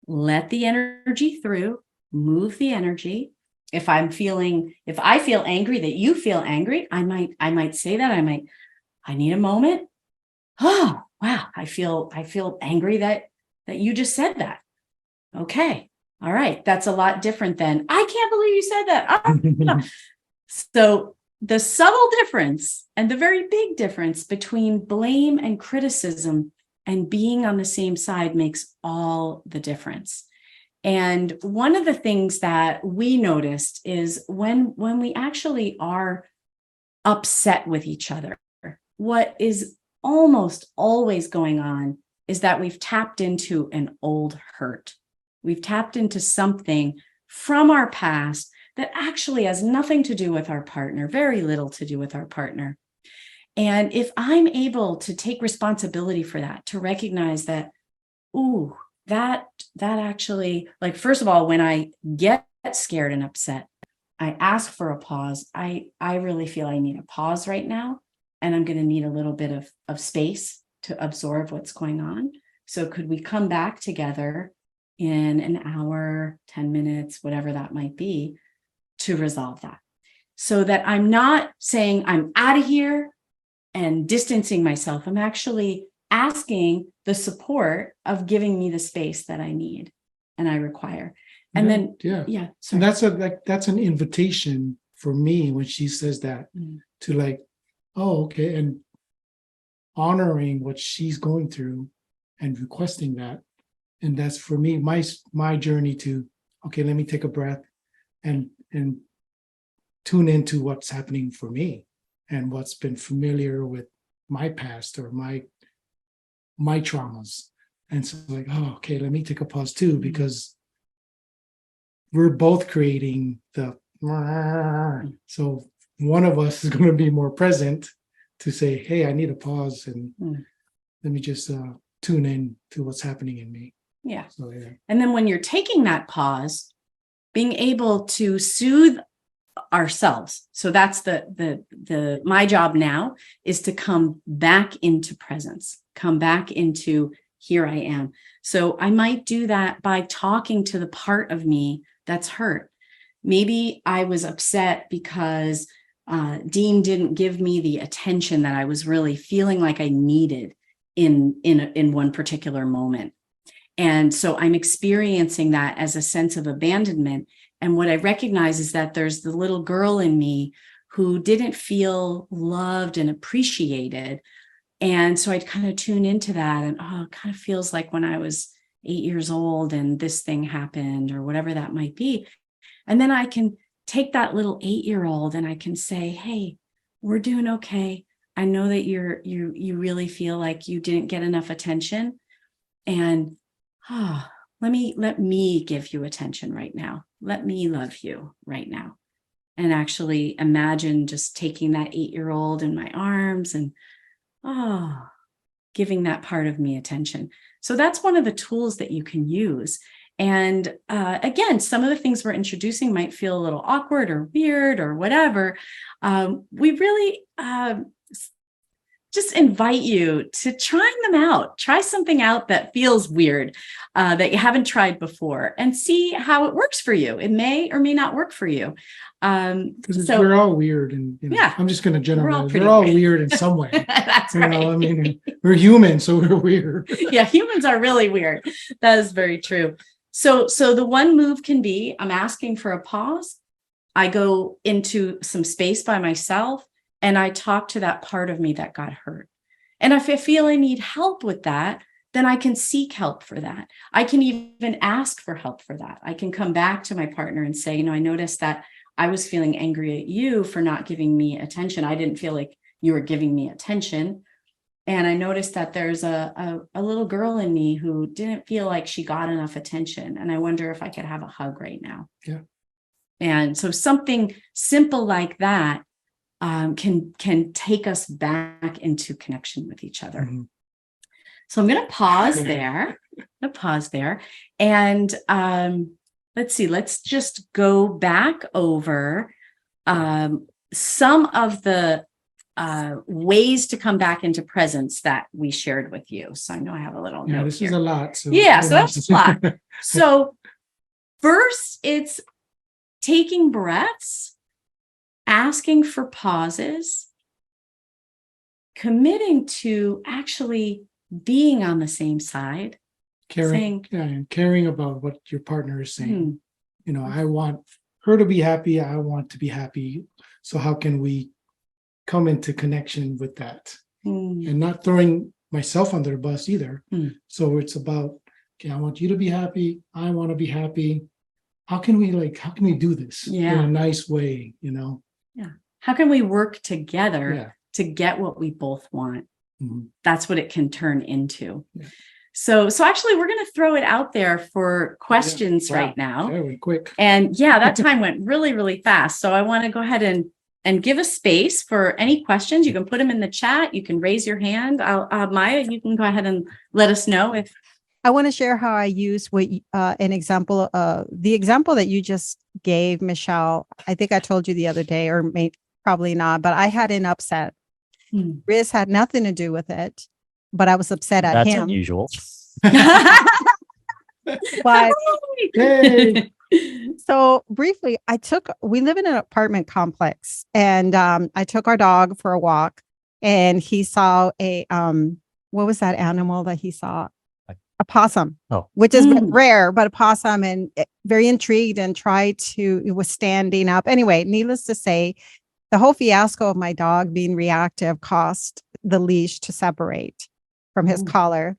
let the energy through, move the energy. If I feel angry that you feel angry, I might say that. I need a moment. Oh, wow. I feel angry that you just said that. Okay. All right. That's a lot different than, I can't believe you said that. So the subtle difference and the very big difference between blame and criticism and being on the same side makes all the difference. And one of the things that we noticed is when we actually are upset with each other, what is almost always going on is that we've tapped into an old hurt. We've tapped into something from our past that actually has nothing to do with our partner, very little to do with our partner. And if I'm able to take responsibility for that, to recognize that, that actually, first of all, when I get scared and upset, I ask for a pause. I really feel I need a pause right now, and I'm going to need a little bit of space to absorb what's going on. So could we come back together in an hour, 10 minutes, whatever that might be, to resolve that? So that I'm not saying I'm out of here and distancing myself. I'm actually asking the support of giving me the space that I need. and I require. And then, And sorry. that's an invitation for me when she says that to like, oh, okay. And honoring what she's going through and requesting that. And that's for me, my journey to, okay, let me take a breath and tune into what's happening for me and what's been familiar with my past or my traumas. And so like, oh, okay, let me take a pause too, because we're both creating so one of us is going to be more present to say, hey, I need a pause and let me just tune in to what's happening in me. Yeah. So, yeah. And then when you're taking that pause, being able to soothe ourselves. So that's the my job now is to come back into presence, come back into here I am. So I might do that by talking to the part of me that's hurt. Maybe I was upset because Dean didn't give me the attention that I was really feeling like I needed in one particular moment. And so I'm experiencing that as a sense of abandonment. And what I recognize is that there's the little girl in me who didn't feel loved and appreciated. And so I'd kind of tune into that and, it kind of feels like when I was 8 years old and this thing happened or whatever that might be. And then I can take that little 8-year-old and I can say, hey, we're doing okay. I know that you really feel like you didn't get enough attention. And let me give you attention right now. Let me love you right now. And actually imagine just taking that 8-year-old in my arms and giving that part of me attention. So that's one of the tools that you can use. And again, some of the things we're introducing might feel a little awkward or weird or whatever. We really just invite you to try them out. Try something out that feels weird, that you haven't tried before, and see how it works for you. It may or may not work for you. Because we're all weird, and I'm just going to generalize. We're all weird in some way. That's right. I mean, we're human, so we're weird. Yeah, humans are really weird. That is very true. So the one move can be, I'm asking for a pause. I go into some space by myself and I talk to that part of me that got hurt. And if I feel I need help with that, then I can seek help for that. I can even ask for help for that. I can come back to my partner and say, I noticed that I was feeling angry at you for not giving me attention. I didn't feel like you were giving me attention. And I noticed that there's a little girl in me who didn't feel like she got enough attention. And I wonder if I could have a hug right now. Yeah. And so something simple like that can take us back into connection with each other. Mm-hmm. So I'm going to pause there. And let's see, let's just go back over some of the ways to come back into presence that we shared with you. So I know I have a little note this here. is a lot. So so that's a lot. So first, it's taking breaths, asking for pauses, committing to actually being on the same side, caring about what your partner is saying. I want her to be happy. I want to be happy. So how can we come into connection with that and not throwing myself under the bus either? So it's about, okay, I want you to be happy. I want to be happy. How can we do this in a nice way? Yeah. How can we work together to get what we both want? Mm-hmm. That's what it can turn into. Yeah. So actually, we're going to throw it out there for questions right now. Very quick. And that time went really, really fast. So I want to go ahead and give a space for any questions. You can put them in the chat. You can raise your hand. Maya, you can go ahead and let us know if. I want to share how I use an example. The example that you just gave, Michelle. I think I told you the other day, or probably not, but I had an upset. Riz had nothing to do with it, but I was upset at him. That's unusual. But hey. So briefly, we live in an apartment complex, and I took our dog for a walk, and he saw what was that animal that he saw? a possum, Oh. which is rare, but a possum, and very intrigued and tried to, it was standing up. Anyway, needless to say, the whole fiasco of my dog being reactive caused the leash to separate from his collar.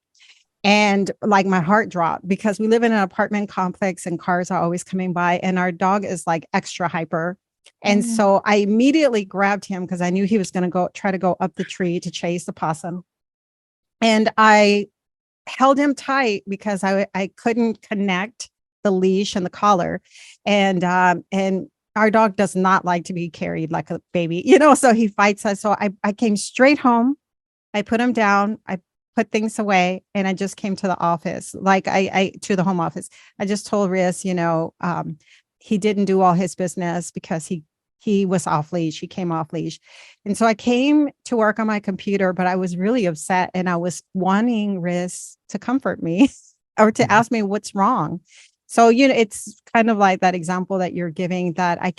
And like my heart dropped because we live in an apartment complex and cars are always coming by, and our dog is like extra hyper. And so I immediately grabbed him because I knew he was going to try to go up the tree to chase the possum. And I held him tight because I couldn't connect the leash and the collar. And our dog does not like to be carried like a baby, so he fights us. So I came straight home. I put him down. I put things away, and I just came to the office, like I to the home office. I just told Riz, he didn't do all his business because he was off leash. He came off leash. And so I came to work on my computer, but I was really upset, and I was wanting Riz to comfort me or to ask me what's wrong. So, it's kind of like that example that you're giving, that I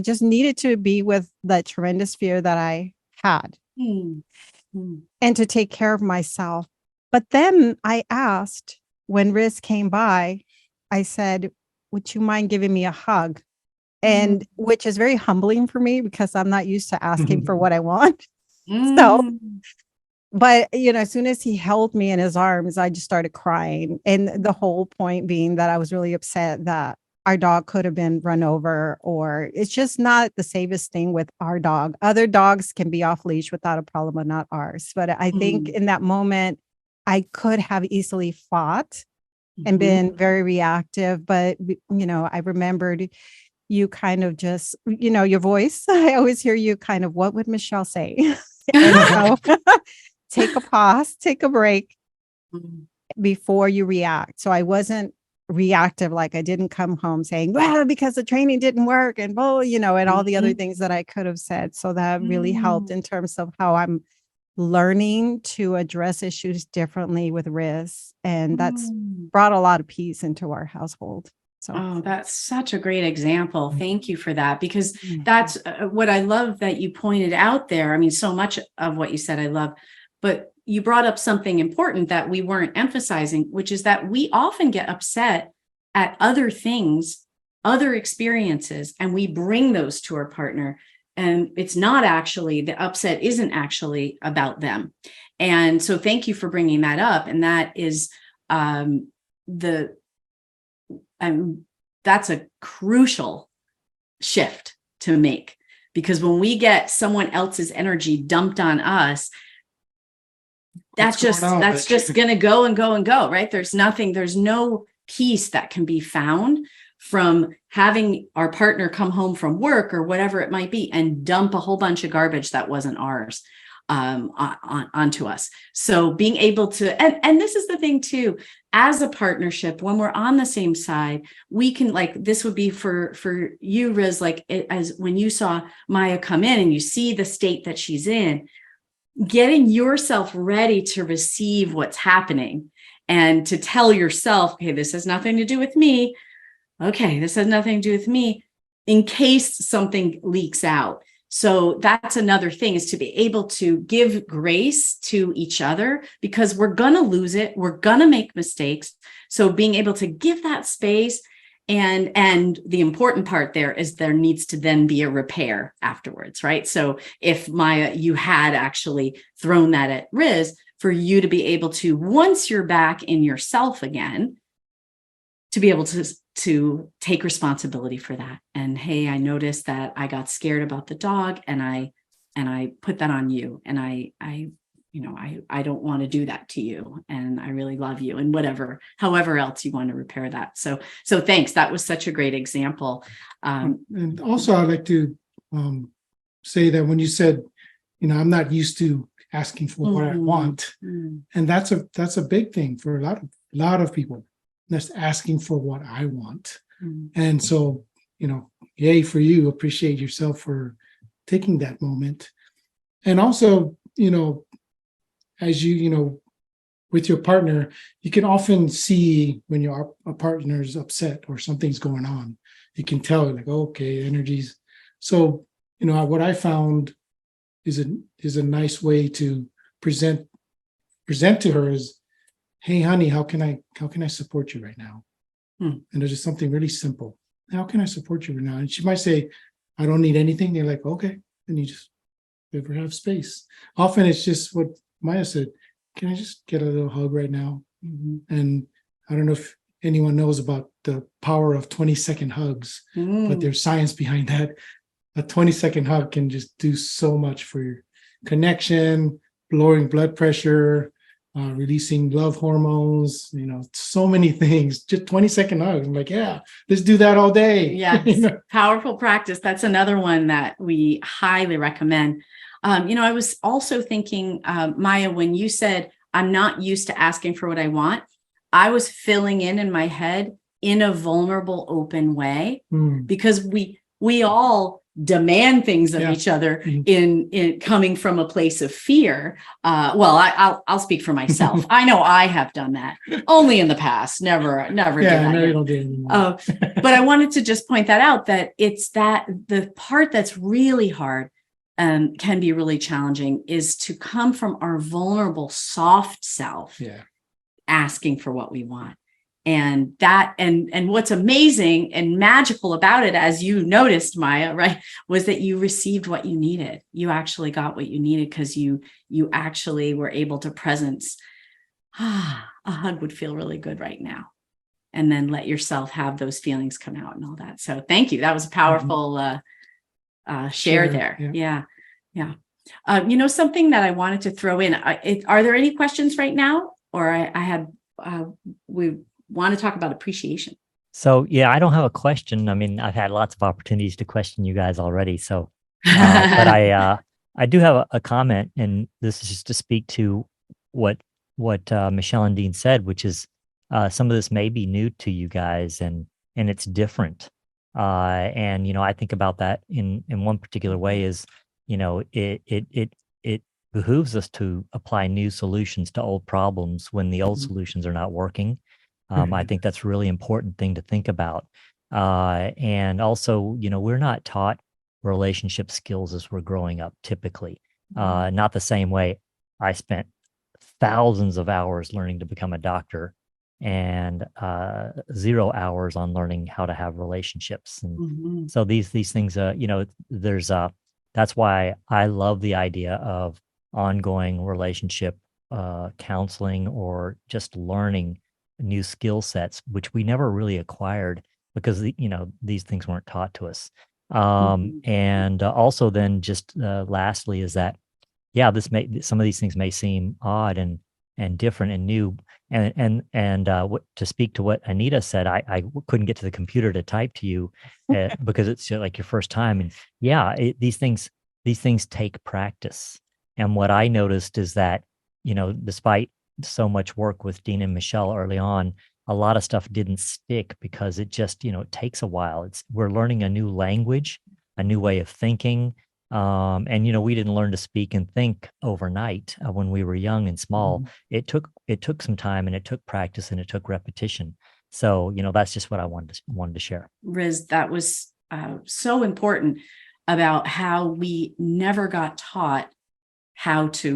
just needed to be with the tremendous fear that I had. And to take care of myself. But then I asked, when Riz came by, I said, would you mind giving me a hug? And which is very humbling for me because I'm not used to asking for what I want. So, but as soon as he held me in his arms, I just started crying. And the whole point being that I was really upset that our dog could have been run over, or it's just not the safest thing with our dog. Other dogs can be off leash without a problem, but not ours. But I think in that moment, I could have easily fought and been very reactive. But, I remembered you kind of just, your voice. I always hear you kind of, what would Michele say? And so take a pause, take a break before you react. So I wasn't reactive. Like I didn't come home saying, well, because the training didn't work and and all the other things that I could have said. So that really helped in terms of how I'm learning to address issues differently with Riz. And that's brought a lot of peace into our household. So, that's such a great example. Thank you for that, because that's what I love that you pointed out there. I mean, so much of what you said, I love, but you brought up something important that we weren't emphasizing, which is that we often get upset at other things, other experiences, and we bring those to our partner. And it's not actually, the upset isn't actually about them. And so thank you for bringing that up. And that is that's a crucial shift to make, because when we get someone else's energy dumped on us, that's just going to go and go and go, right? There's no peace that can be found from having our partner come home from work or whatever it might be and dump a whole bunch of garbage that wasn't ours onto us. So being able to, and this is the thing too, as a partnership, when we're on the same side, we can, like, this would be for you, Riz, like as when you saw Maya come in and you see the state that she's in, getting yourself ready to receive what's happening and to tell yourself, okay, this has nothing to do with me. Okay, this has nothing to do with me, in case something leaks out. So that's another thing, is to be able to give grace to each other, because we're going to lose it. We're going to make mistakes. So being able to give that space, and the important part there is there needs to then be a repair afterwards, right? So if Maya, you had actually thrown that at Riz, for you to be able to, once you're back in yourself again, to be able to take responsibility for that. And hey, I noticed that I got scared about the dog, and I put that on you. And I don't want to do that to you. And I really love you, and however else you want to repair that. So thanks. That was such a great example. And also I'd like to say that when you said, I'm not used to asking for what I want. And that's a big thing for a lot of people. That's asking for what I want. And so, yay for you. Appreciate yourself for taking that moment. And also, as with your partner, you can often see when your partner's upset or something's going on. You can tell, like, okay, energies. So, what I found is a nice way to present to her is, hey, honey, how can I support you right now? And it's just something really simple. How can I support you right now? And she might say, I don't need anything. They're like, okay. And you just never have space. Often it's just what Maya said. Can I just get a little hug right now? And I don't know if anyone knows about the power of 20-second hugs, but there's science behind that. A 20-second hug can just do so much for your connection, lowering blood pressure, releasing love hormones, so many things. Just 20-second hug. I'm like, yeah, let's do that all day. Yes, powerful practice. That's another one that we highly recommend. I was also thinking, Maya, when you said, I'm not used to asking for what I want, I was filling in my head in a vulnerable, open way, because we all demand things of each other in coming from a place of fear. I'll speak for myself. I know I have done that only in the past. Never did that. No, you don't do it anymore. But I wanted to just point that out, that it's that the part that's really hard and can be really challenging is to come from our vulnerable, soft self, asking for what we want. And that, and what's amazing and magical about it, as you noticed, Maya, right, was that you received what you needed. You actually got what you needed because you actually were able to presence, a hug would feel really good right now. And then let yourself have those feelings come out and all that. So thank you. That was a powerful share there. Yeah. Something that I wanted to throw in, are there any questions right now? Or we want to talk about appreciation. So, I don't have a question. I mean, I've had lots of opportunities to question you guys already. So, but I do have a comment, and this is just to speak to what Michele and Dean said, which is some of this may be new to you guys, and it's different. And I think about that in one particular way is, it behooves us to apply new solutions to old problems when the old solutions are not working. I think that's a really important thing to think about. And also, we're not taught relationship skills as we're growing up, typically. Not the same way. I spent thousands of hours learning to become a doctor and 0 hours on learning how to have relationships. And so these things, that's why I love the idea of ongoing relationship counseling, or just learning new skill sets, which we never really acquired because these things weren't taught to us. And also then just lastly is that, some of these things may seem odd and different and new. And to speak to what Anita said, I couldn't get to the computer to type to you because it's like your first time. And these things take practice. And what I noticed is that, despite so much work with Dean and Michele early on, a lot of stuff didn't stick because it just, it takes a while. We're learning a new language, a new way of thinking. And we didn't learn to speak and think overnight when we were young and small. It took some time, and it took practice, and it took repetition. So, that's just what I wanted to share. Riz, that was so important about how we never got taught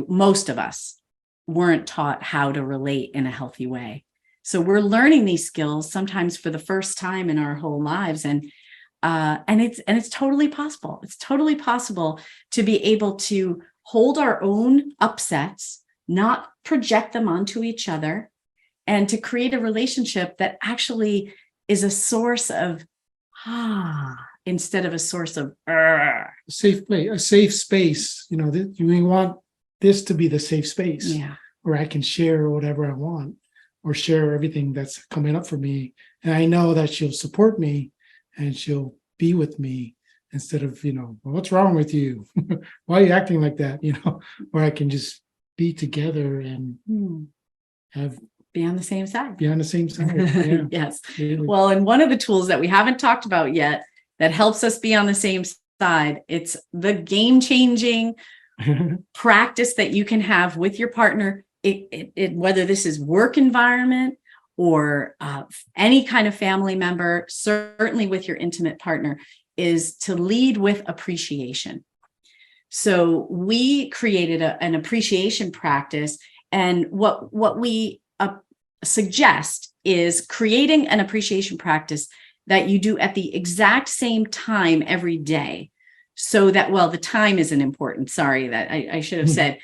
most of us weren't taught how to relate in a healthy way. So we're learning these skills sometimes for the first time in our whole lives. And it's totally possible. It's totally possible to be able to hold our own upsets, not project them onto each other, and to create a relationship that actually is a source of instead of a source of a safe place, a safe space. We want this to be the safe space where I can share whatever I want, or share everything that's coming up for me. And I know that she'll support me and she'll be with me instead of, well, what's wrong with you? Why are you acting like that? Where I can just be together and be on the same side. Be on the same side. Yeah. Yes. Really. Well, and one of the tools that we haven't talked about yet that helps us be on the same side, it's the game-changing practice that you can have with your partner. Whether this is work environment or any kind of family member, certainly with your intimate partner, is to lead with appreciation. So we created an appreciation practice, and what we suggest is creating an appreciation practice that you do at the exact same time every day. So that, well, the time isn't important. Sorry, that I should have said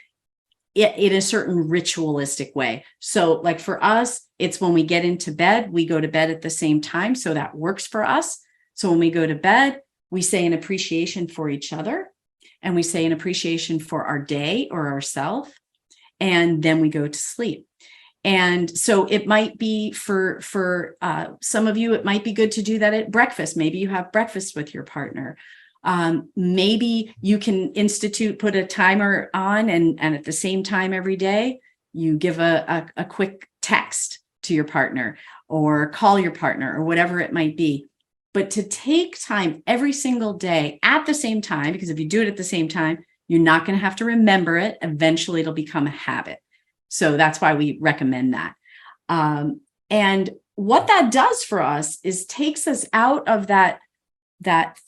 it in a certain ritualistic way. So like for us, it's when we get into bed, we go to bed at the same time. So that works for us. So when we go to bed, we say an appreciation for each other, and we say an appreciation for our day or ourselves, and then we go to sleep. And so it might be for some of you, it might be good to do that at breakfast. Maybe you have breakfast with your partner. Maybe you can put a timer on, and at the same time every day, you give a quick text to your partner or call your partner or whatever it might be. But to take time every single day at the same time, because if you do it at the same time, you're not going to have to remember it. Eventually, it'll become a habit. So that's why we recommend that. And what that does for us is takes us out of that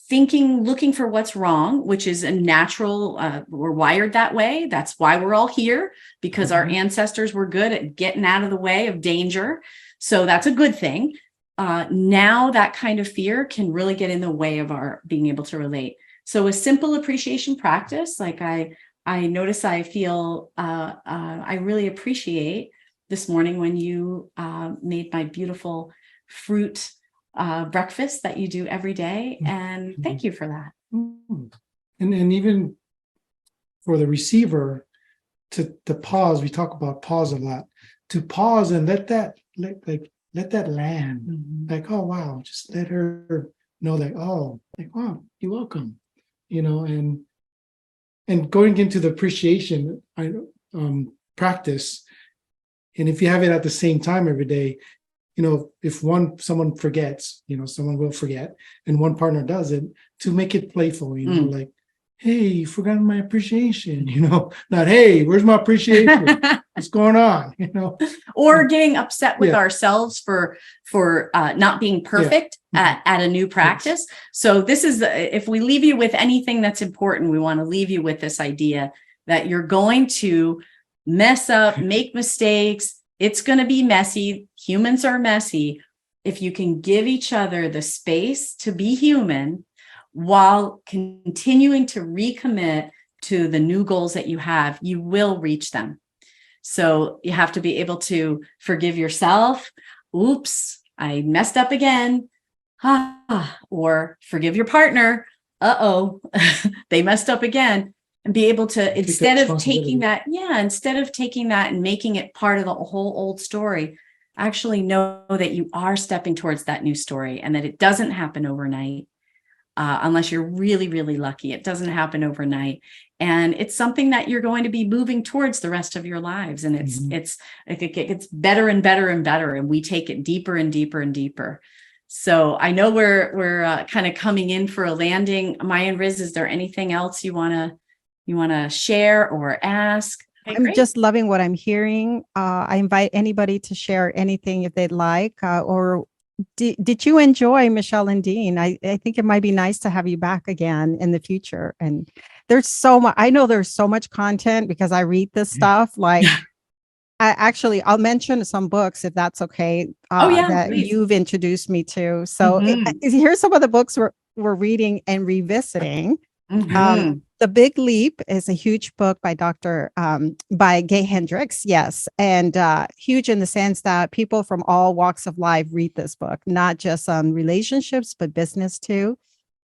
thinking, looking for what's wrong, which is a natural, we're wired that way. That's why we're all here, because our ancestors were good at getting out of the way of danger. So that's a good thing. Now that kind of fear can really get in the way of our being able to relate. So a simple appreciation practice, like I notice I feel, I really appreciate this morning when you made my beautiful fruit breakfast that you do every day. And thank you for that. And even for the receiver to pause, we talk about pause a lot, to pause and let that land, like, oh, wow, just let her know that, oh, like, wow, you're welcome, and going into the appreciation practice. And if you have it at the same time every day, if someone forgets, someone will forget, and one partner does it, to make it playful, like, hey, you forgot my appreciation, not, hey, where's my appreciation? What's going on? Or getting upset with ourselves for not being perfect at a new practice. Yes. So this is, if we leave you with anything that's important, we want to leave you with this idea that you're going to mess up, make mistakes. It's going to be messy. Humans are messy. If you can give each other the space to be human while continuing to recommit to the new goals that you have, you will reach them. So you have to be able to forgive yourself. Oops, I messed up again. Or forgive your partner. Uh-oh, they messed up again. And be able to, instead of taking that and making it part of the whole old story, actually know that you are stepping towards that new story, and that it doesn't happen overnight. Unless you're really, really lucky. It doesn't happen overnight. And it's something that you're going to be moving towards the rest of your lives. And it gets better and better and better. And we take it deeper and deeper and deeper. So I know we're kind of coming in for a landing. Maya and Riz, is there anything else you want to share or ask? Okay, I'm just loving what I'm hearing. I invite anybody to share anything if they'd like, or did you enjoy Michele and Dean? I think it might be nice to have you back again in the future. And there's so much, I know there's so much content because I read this stuff. Like, I'll mention some books if that's okay. That please. You've introduced me to. So here's some of the books we're reading and revisiting. The Big Leap is a huge book by by Gay Hendricks. Yes. And huge in the sense that people from all walks of life read this book, not just on relationships, but business too.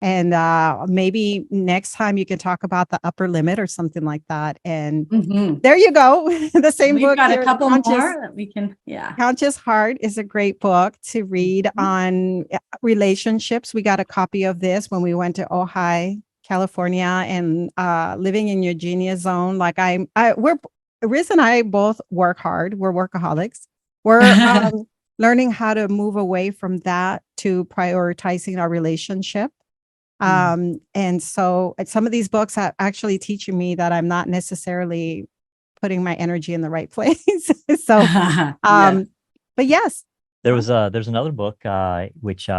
And maybe next time you can talk about the upper limit or something like that. And there you go. The same book. We've got a couple more that we can, Conscious Heart is a great book to read on relationships. We got a copy of this when we went to Ojai, California, and living in your genius zone. Like Riz and I both work hard. We're workaholics. We're learning how to move away from that to prioritizing our relationship. And so some of these books are actually teaching me that I'm not necessarily putting my energy in the right place. So, but yes. There's another book, which,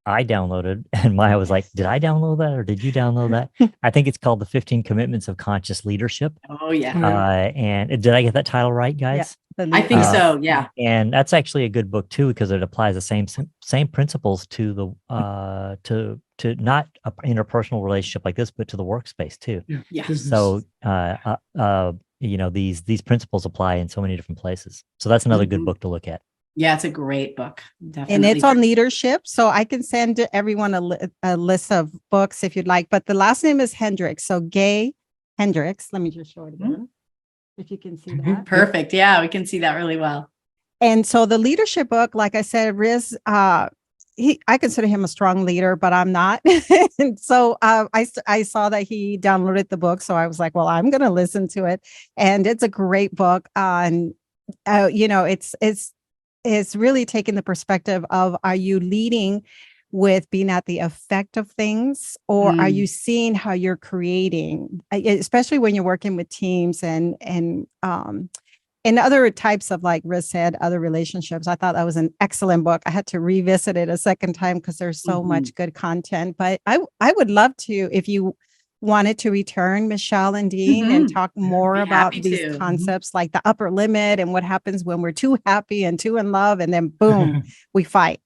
I downloaded, and Maya was like, did I download that or did you download that? I think it's called The 15 Commitments of Conscious Leadership. Oh, yeah. And did I get that title right, guys? I think so. Yeah. And that's actually a good book too, because it applies the same principles to the to not a interpersonal relationship like this, but to the workspace too. Yeah. So these principles apply in so many different places. So that's another good book to look at. Yeah, it's a great book. Definitely. And it's on leadership. So I can send everyone a list of books if you'd like. But the last name is Hendricks. So Gay Hendricks. Let me just show it again. If you can see that. Perfect. Yeah, we can see that really well. And so the leadership book, like I said, Riz, I consider him a strong leader, but I'm not. And so I saw that he downloaded the book. So I was like, well, I'm going to listen to it. And it's a great book on, it's really taking the perspective of, are you leading with being at the effect of things, or are you seeing how you're creating, especially when you're working with teams and other types of, like Riz said, other relationships. I thought that was an excellent book. I had to revisit it a second time because there's so much good content. But I would love to, if you wanted to return, Michele and Dean, and talk more about these concepts like the upper limit and what happens when we're too happy and too in love, and then boom, we fight.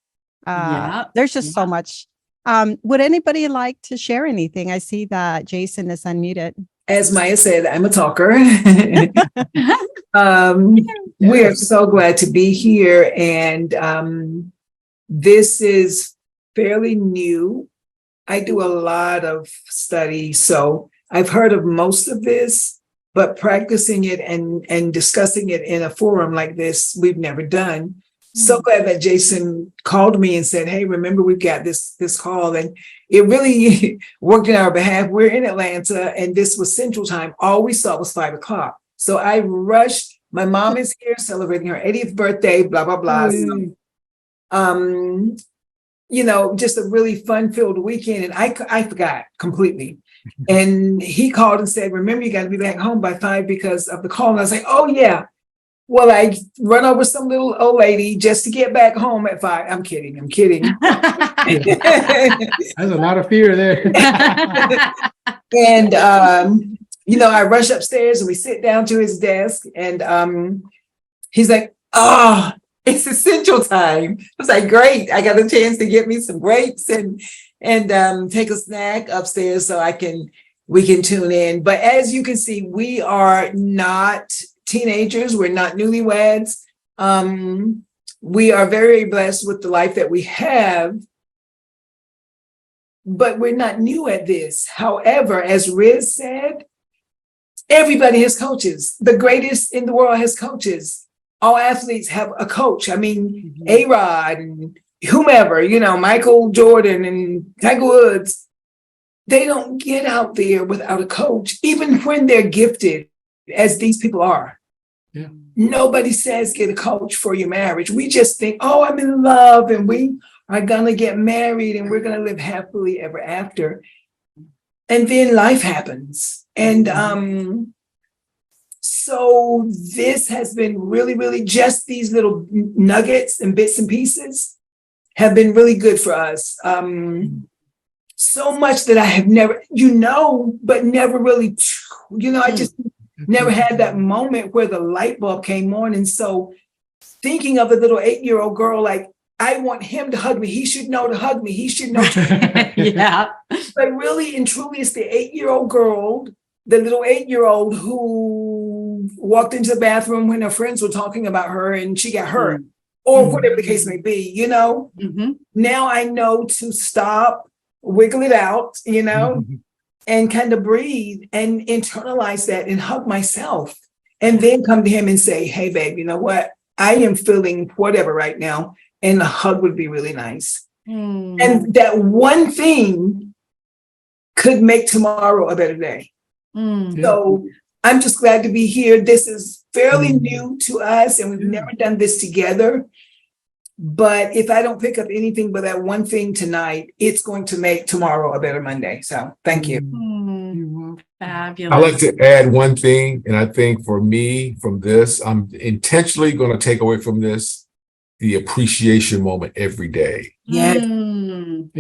There's just so much. Would anybody like to share anything? I see that Jason is unmuted. As Maya said, I'm a talker. We are so glad to be here. And this is fairly new. I do a lot of study, so I've heard of most of this, but practicing it and discussing it in a forum like this, we've never done. So glad that Jason called me and said, hey, remember, we've got this call. And it really worked in our behalf. We're in Atlanta, and this was Central Time. All we saw was 5 o'clock. So I rushed. My mom is here celebrating her 80th birthday, blah, blah, blah. So, just a really fun-filled weekend. And I forgot completely. And he called and said, remember, you got to be back home by 5 because of the call. And I was like, oh, yeah. Well, I run over some little old lady just to get back home at 5. I'm kidding. There's a lot of fear there. And, I rush upstairs and we sit down to his desk, and he's like, oh, it's Essential Time. I was like, great. I got a chance to get me some grapes and take a snack upstairs so we can tune in. But as you can see, we are not teenagers. We're not newlyweds. We are very blessed with the life that we have, but we're not new at this. However, as Riz said, everybody has coaches. The greatest in the world has coaches. All athletes have a coach. I mean, A-Rod and whomever, Michael Jordan and Tiger Woods, they don't get out there without a coach, even when they're gifted, as these people are. Yeah. Nobody says get a coach for your marriage. We just think, oh, I'm in love and we are going to get married and we're going to live happily ever after. And then life happens. And so this has been really, really, just these little nuggets and bits and pieces have been really good for us. So much that I have never, but never really, I just never had that moment where the light bulb came on. And so thinking of the little 8-year-old girl, like, I want him to hug me. He should know to hug me. He should know. Yeah. But really and truly, it's the 8-year-old girl, the little 8-year-old who walked into the bathroom when her friends were talking about her and she got hurt, or whatever the case may be, Now I know to stop, wiggle it out, and kind of breathe and internalize that and hug myself, and then come to him and say, hey, babe, you know what? I am feeling whatever right now, and a hug would be really nice. And that one thing could make tomorrow a better day. So I'm just glad to be here. This is fairly new to us, and we've never done this together. But if I don't pick up anything but that one thing tonight, it's going to make tomorrow a better Monday. So thank you. Fabulous. I'd like to add one thing. And I think for me, from this, I'm intentionally going to take away from this the appreciation moment every day. Yay.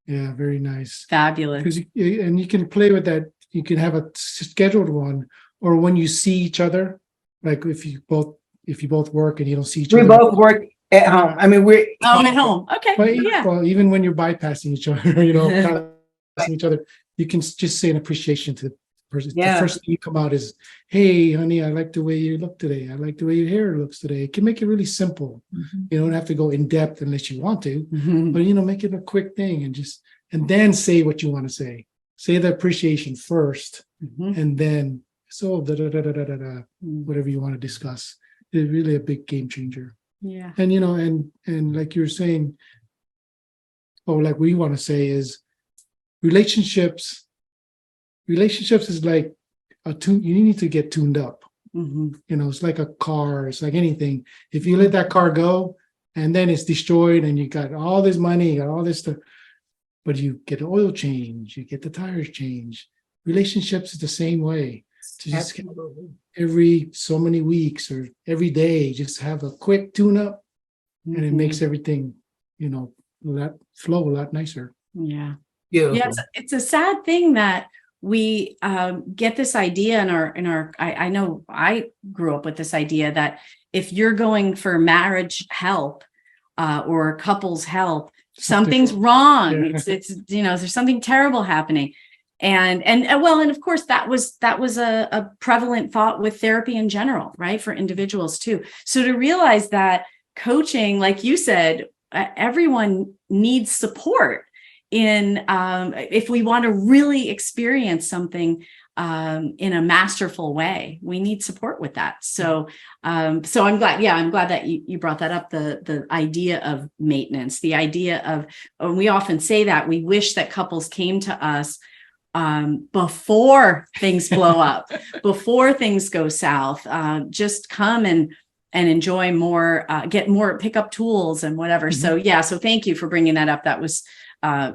Yeah, very nice. Fabulous. Because you can play with that. You can have a scheduled one, or when you see each other, like if you both if you both work and you don't see each We other. both work at home. I mean, we're at home. Okay. But Yeah. well, even when you're bypassing each other, passing each other, you can just say an appreciation to the person. Yeah. The first thing you come out is, "Hey, honey, I like the way you look today. I like the way your hair looks today." It can make it really simple. You don't have to go in depth unless you want to, but make it a quick thing and then say what you want to say. Say the appreciation first, and then whatever you want to discuss. It's really a big game changer. Yeah. And and like you're saying, or like we want to say is relationships is like a tune. You need to get tuned up. It's like a car. It's like anything. If you let that car go and then it's destroyed and you got all this money, you got all this stuff, but you get an oil change, you get the tires changed. Relationships is the same way. To just every so many weeks or every day, just have a quick tune up, and it makes everything, flow a lot nicer. Yeah. beautiful. Yeah. It's a sad thing that we get this idea in our. I know I grew up with this idea that if you're going for marriage help or couples help, something's wrong. Yeah. It's there's something terrible happening. And of course that was a prevalent thought with therapy in general, right? For individuals too. So to realize that coaching, like you said, everyone needs support in if we want to really experience something in a masterful way, we need support with that. So I'm glad that you brought that up, the idea of maintenance, the idea of, and we often say that we wish that couples came to us before things blow up, before things go south, just come and enjoy more, get more, pick up tools and whatever. So thank you for bringing that up. That was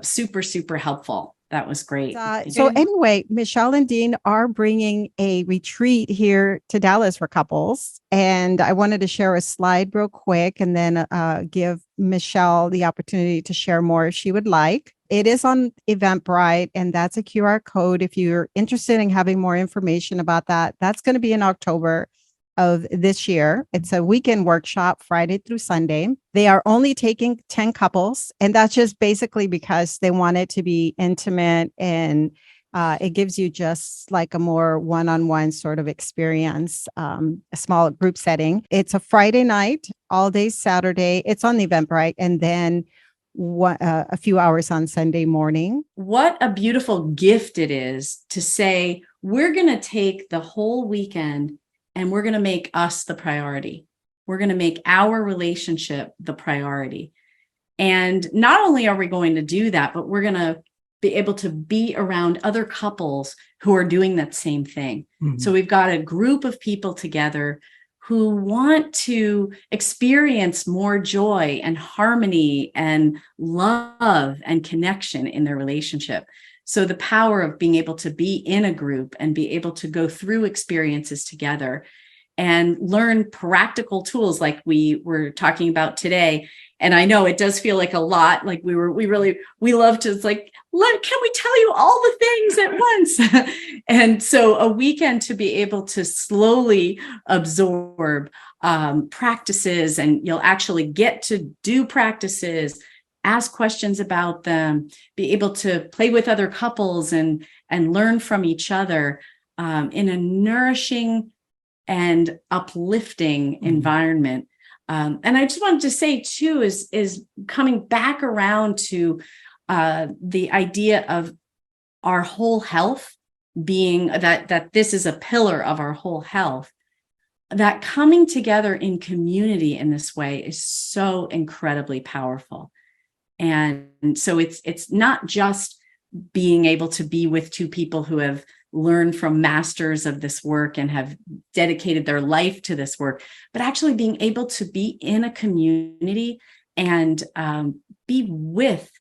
super, super helpful. That was great. So anyway, Michele and Dean are bringing a retreat here to Dallas for couples. And I wanted to share a slide real quick and then give Michele the opportunity to share more if she would like. It is on Eventbrite, and that's a QR code. If you're interested in having more information about that, that's going to be in October of this year. It's a weekend workshop, Friday through Sunday. They are only taking 10 couples, and that's just basically because they want it to be intimate, and it gives you just like a more one-on-one sort of experience, a small group setting. It's a Friday night, all day Saturday. It's on the Eventbrite, and then a few hours on Sunday morning. What a beautiful gift it is to say, we're going to take the whole weekend and we're going to make us the priority. We're going to make our relationship the priority. And not only are we going to do that, but we're going to be able to be around other couples who are doing that same thing. So we've got a group of people together who want to experience more joy and harmony and love and connection in their relationship. So the power of being able to be in a group and be able to go through experiences together and learn practical tools like we were talking about today. And I know it does feel like a lot, like we love to, it's like, can we tell you all the things at once? And so a weekend to be able to slowly absorb practices, and you'll actually get to do practices, ask questions about them, be able to play with other couples and learn from each other in a nourishing and uplifting environment. And I just wanted to say too, is coming back around to the idea of our whole health being that this is a pillar of our whole health, that coming together in community in this way is so incredibly powerful. And so it's not just being able to be with two people who have learned from masters of this work and have dedicated their life to this work, but actually being able to be in a community and be with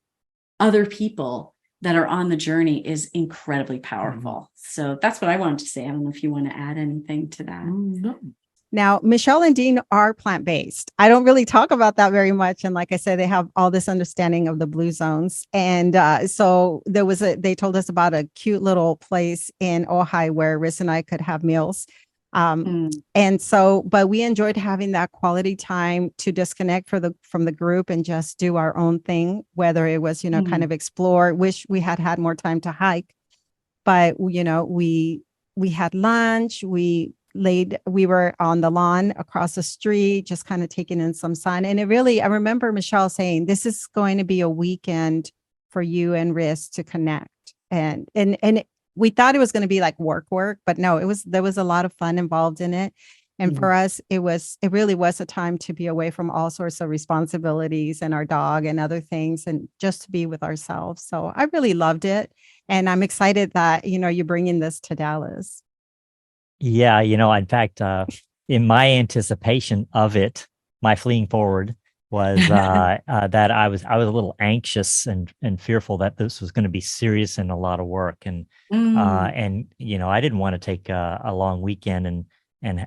other people that are on the journey is incredibly powerful. So that's what I wanted to say. I don't know if you want to add anything to that. No. Now, Michele and Dean are plant-based. I don't really talk about that very much. And like I said, they have all this understanding of the blue zones. And so they told us about a cute little place in Ojai where Riz and I could have meals. And so, but we enjoyed having that quality time to disconnect from the group and just do our own thing, whether it was, kind of explore, wish we had more time to hike, but we had lunch, we were on the lawn across the street, just kind of taking in some sun. And I remember Michele saying, this is going to be a weekend for you and Riz to connect. And we thought it was going to be like work, but no, there was a lot of fun involved in it. And for us, it really was a time to be away from all sorts of responsibilities and our dog and other things, and just to be with ourselves. So I really loved it. And I'm excited that, you're bringing this to Dallas. Yeah. In fact, in my anticipation of it, my fleeing forward was that I was a little anxious and fearful that this was going to be serious and a lot of work. And I didn't want to take a long weekend and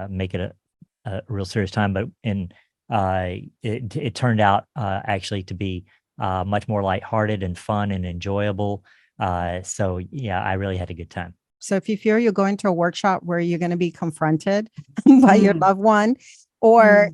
make it a real serious time. But it turned out actually to be much more lighthearted and fun and enjoyable. So yeah, I really had a good time. So if you fear you're going to a workshop where you're going to be confronted by your loved one, or,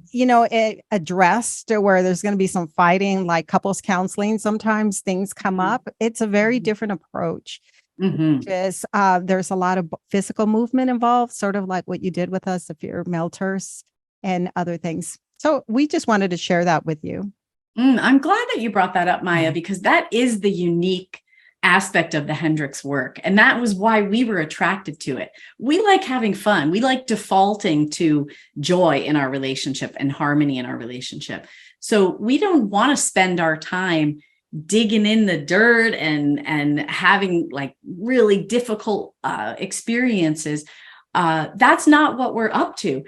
addressed, where there's going to be some fighting, like couples counseling, sometimes things come up. It's a very different approach. Because there's a lot of physical movement involved, sort of like what you did with us, the fear melters and other things. So we just wanted to share that with you. I'm glad that you brought that up, Maya, because that is the unique aspect of the Hendricks work. And that was why we were attracted to it. We like having fun. We like defaulting to joy in our relationship and harmony in our relationship. So we don't want to spend our time digging in the dirt and having like really difficult experiences. That's not what we're up to.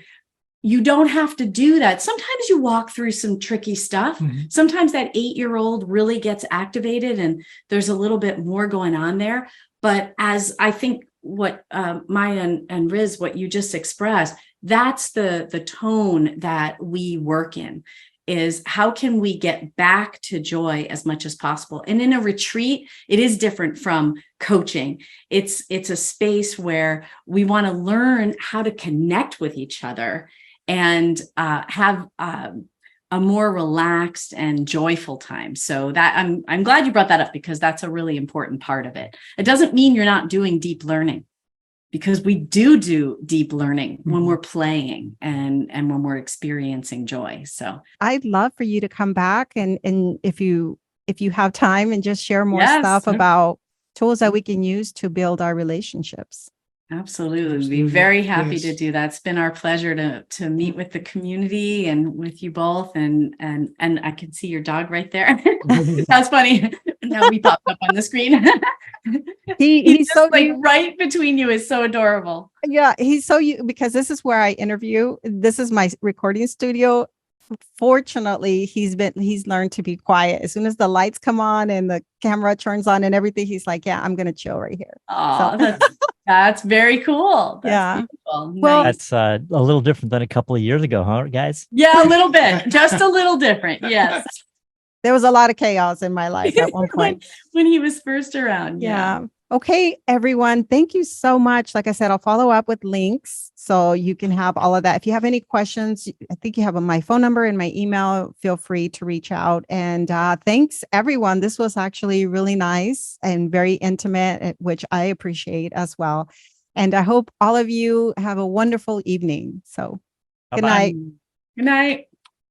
You don't have to do that. Sometimes you walk through some tricky stuff. Sometimes that 8-year-old really gets activated and there's a little bit more going on there. But as I think what Maya and Riz, what you just expressed, that's the tone that we work in, is how can we get back to joy as much as possible? And in a retreat, it is different from coaching. It's a space where we want to learn how to connect with each other and have a more relaxed and joyful time. So that I'm glad you brought that up, because that's a really important part of it. It doesn't mean you're not doing deep learning, because we do deep learning when we're playing and when we're experiencing joy. So I'd love for you to come back and if you have time, and just share more stuff about tools that we can use to build our relationships. Absolutely. Be very happy to do that. It's been our pleasure to meet with the community and with you both. And I can see your dog right there. That's funny. Now we popped up on the screen. He's so like right between you, is so adorable. Yeah, he's so because this is where I interview. This is my recording studio. Fortunately, he's learned to be quiet. As soon as the lights come on and the camera turns on and everything, he's like, yeah, I'm going to chill right here. Oh, so. That's very cool. That's beautiful. Well, that's a little different than a couple of years ago, huh, guys? Yeah, a little bit. Just a little different. Yes. There was a lot of chaos in my life at one point. when he was first around. Yeah. Okay, everyone. Thank you so much. Like I said, I'll follow up with links so you can have all of that. If you have any questions, I think you have my phone number and my email. Feel free to reach out. And thanks, everyone. This was actually really nice and very intimate, which I appreciate as well. And I hope all of you have a wonderful evening. So good night. Good night.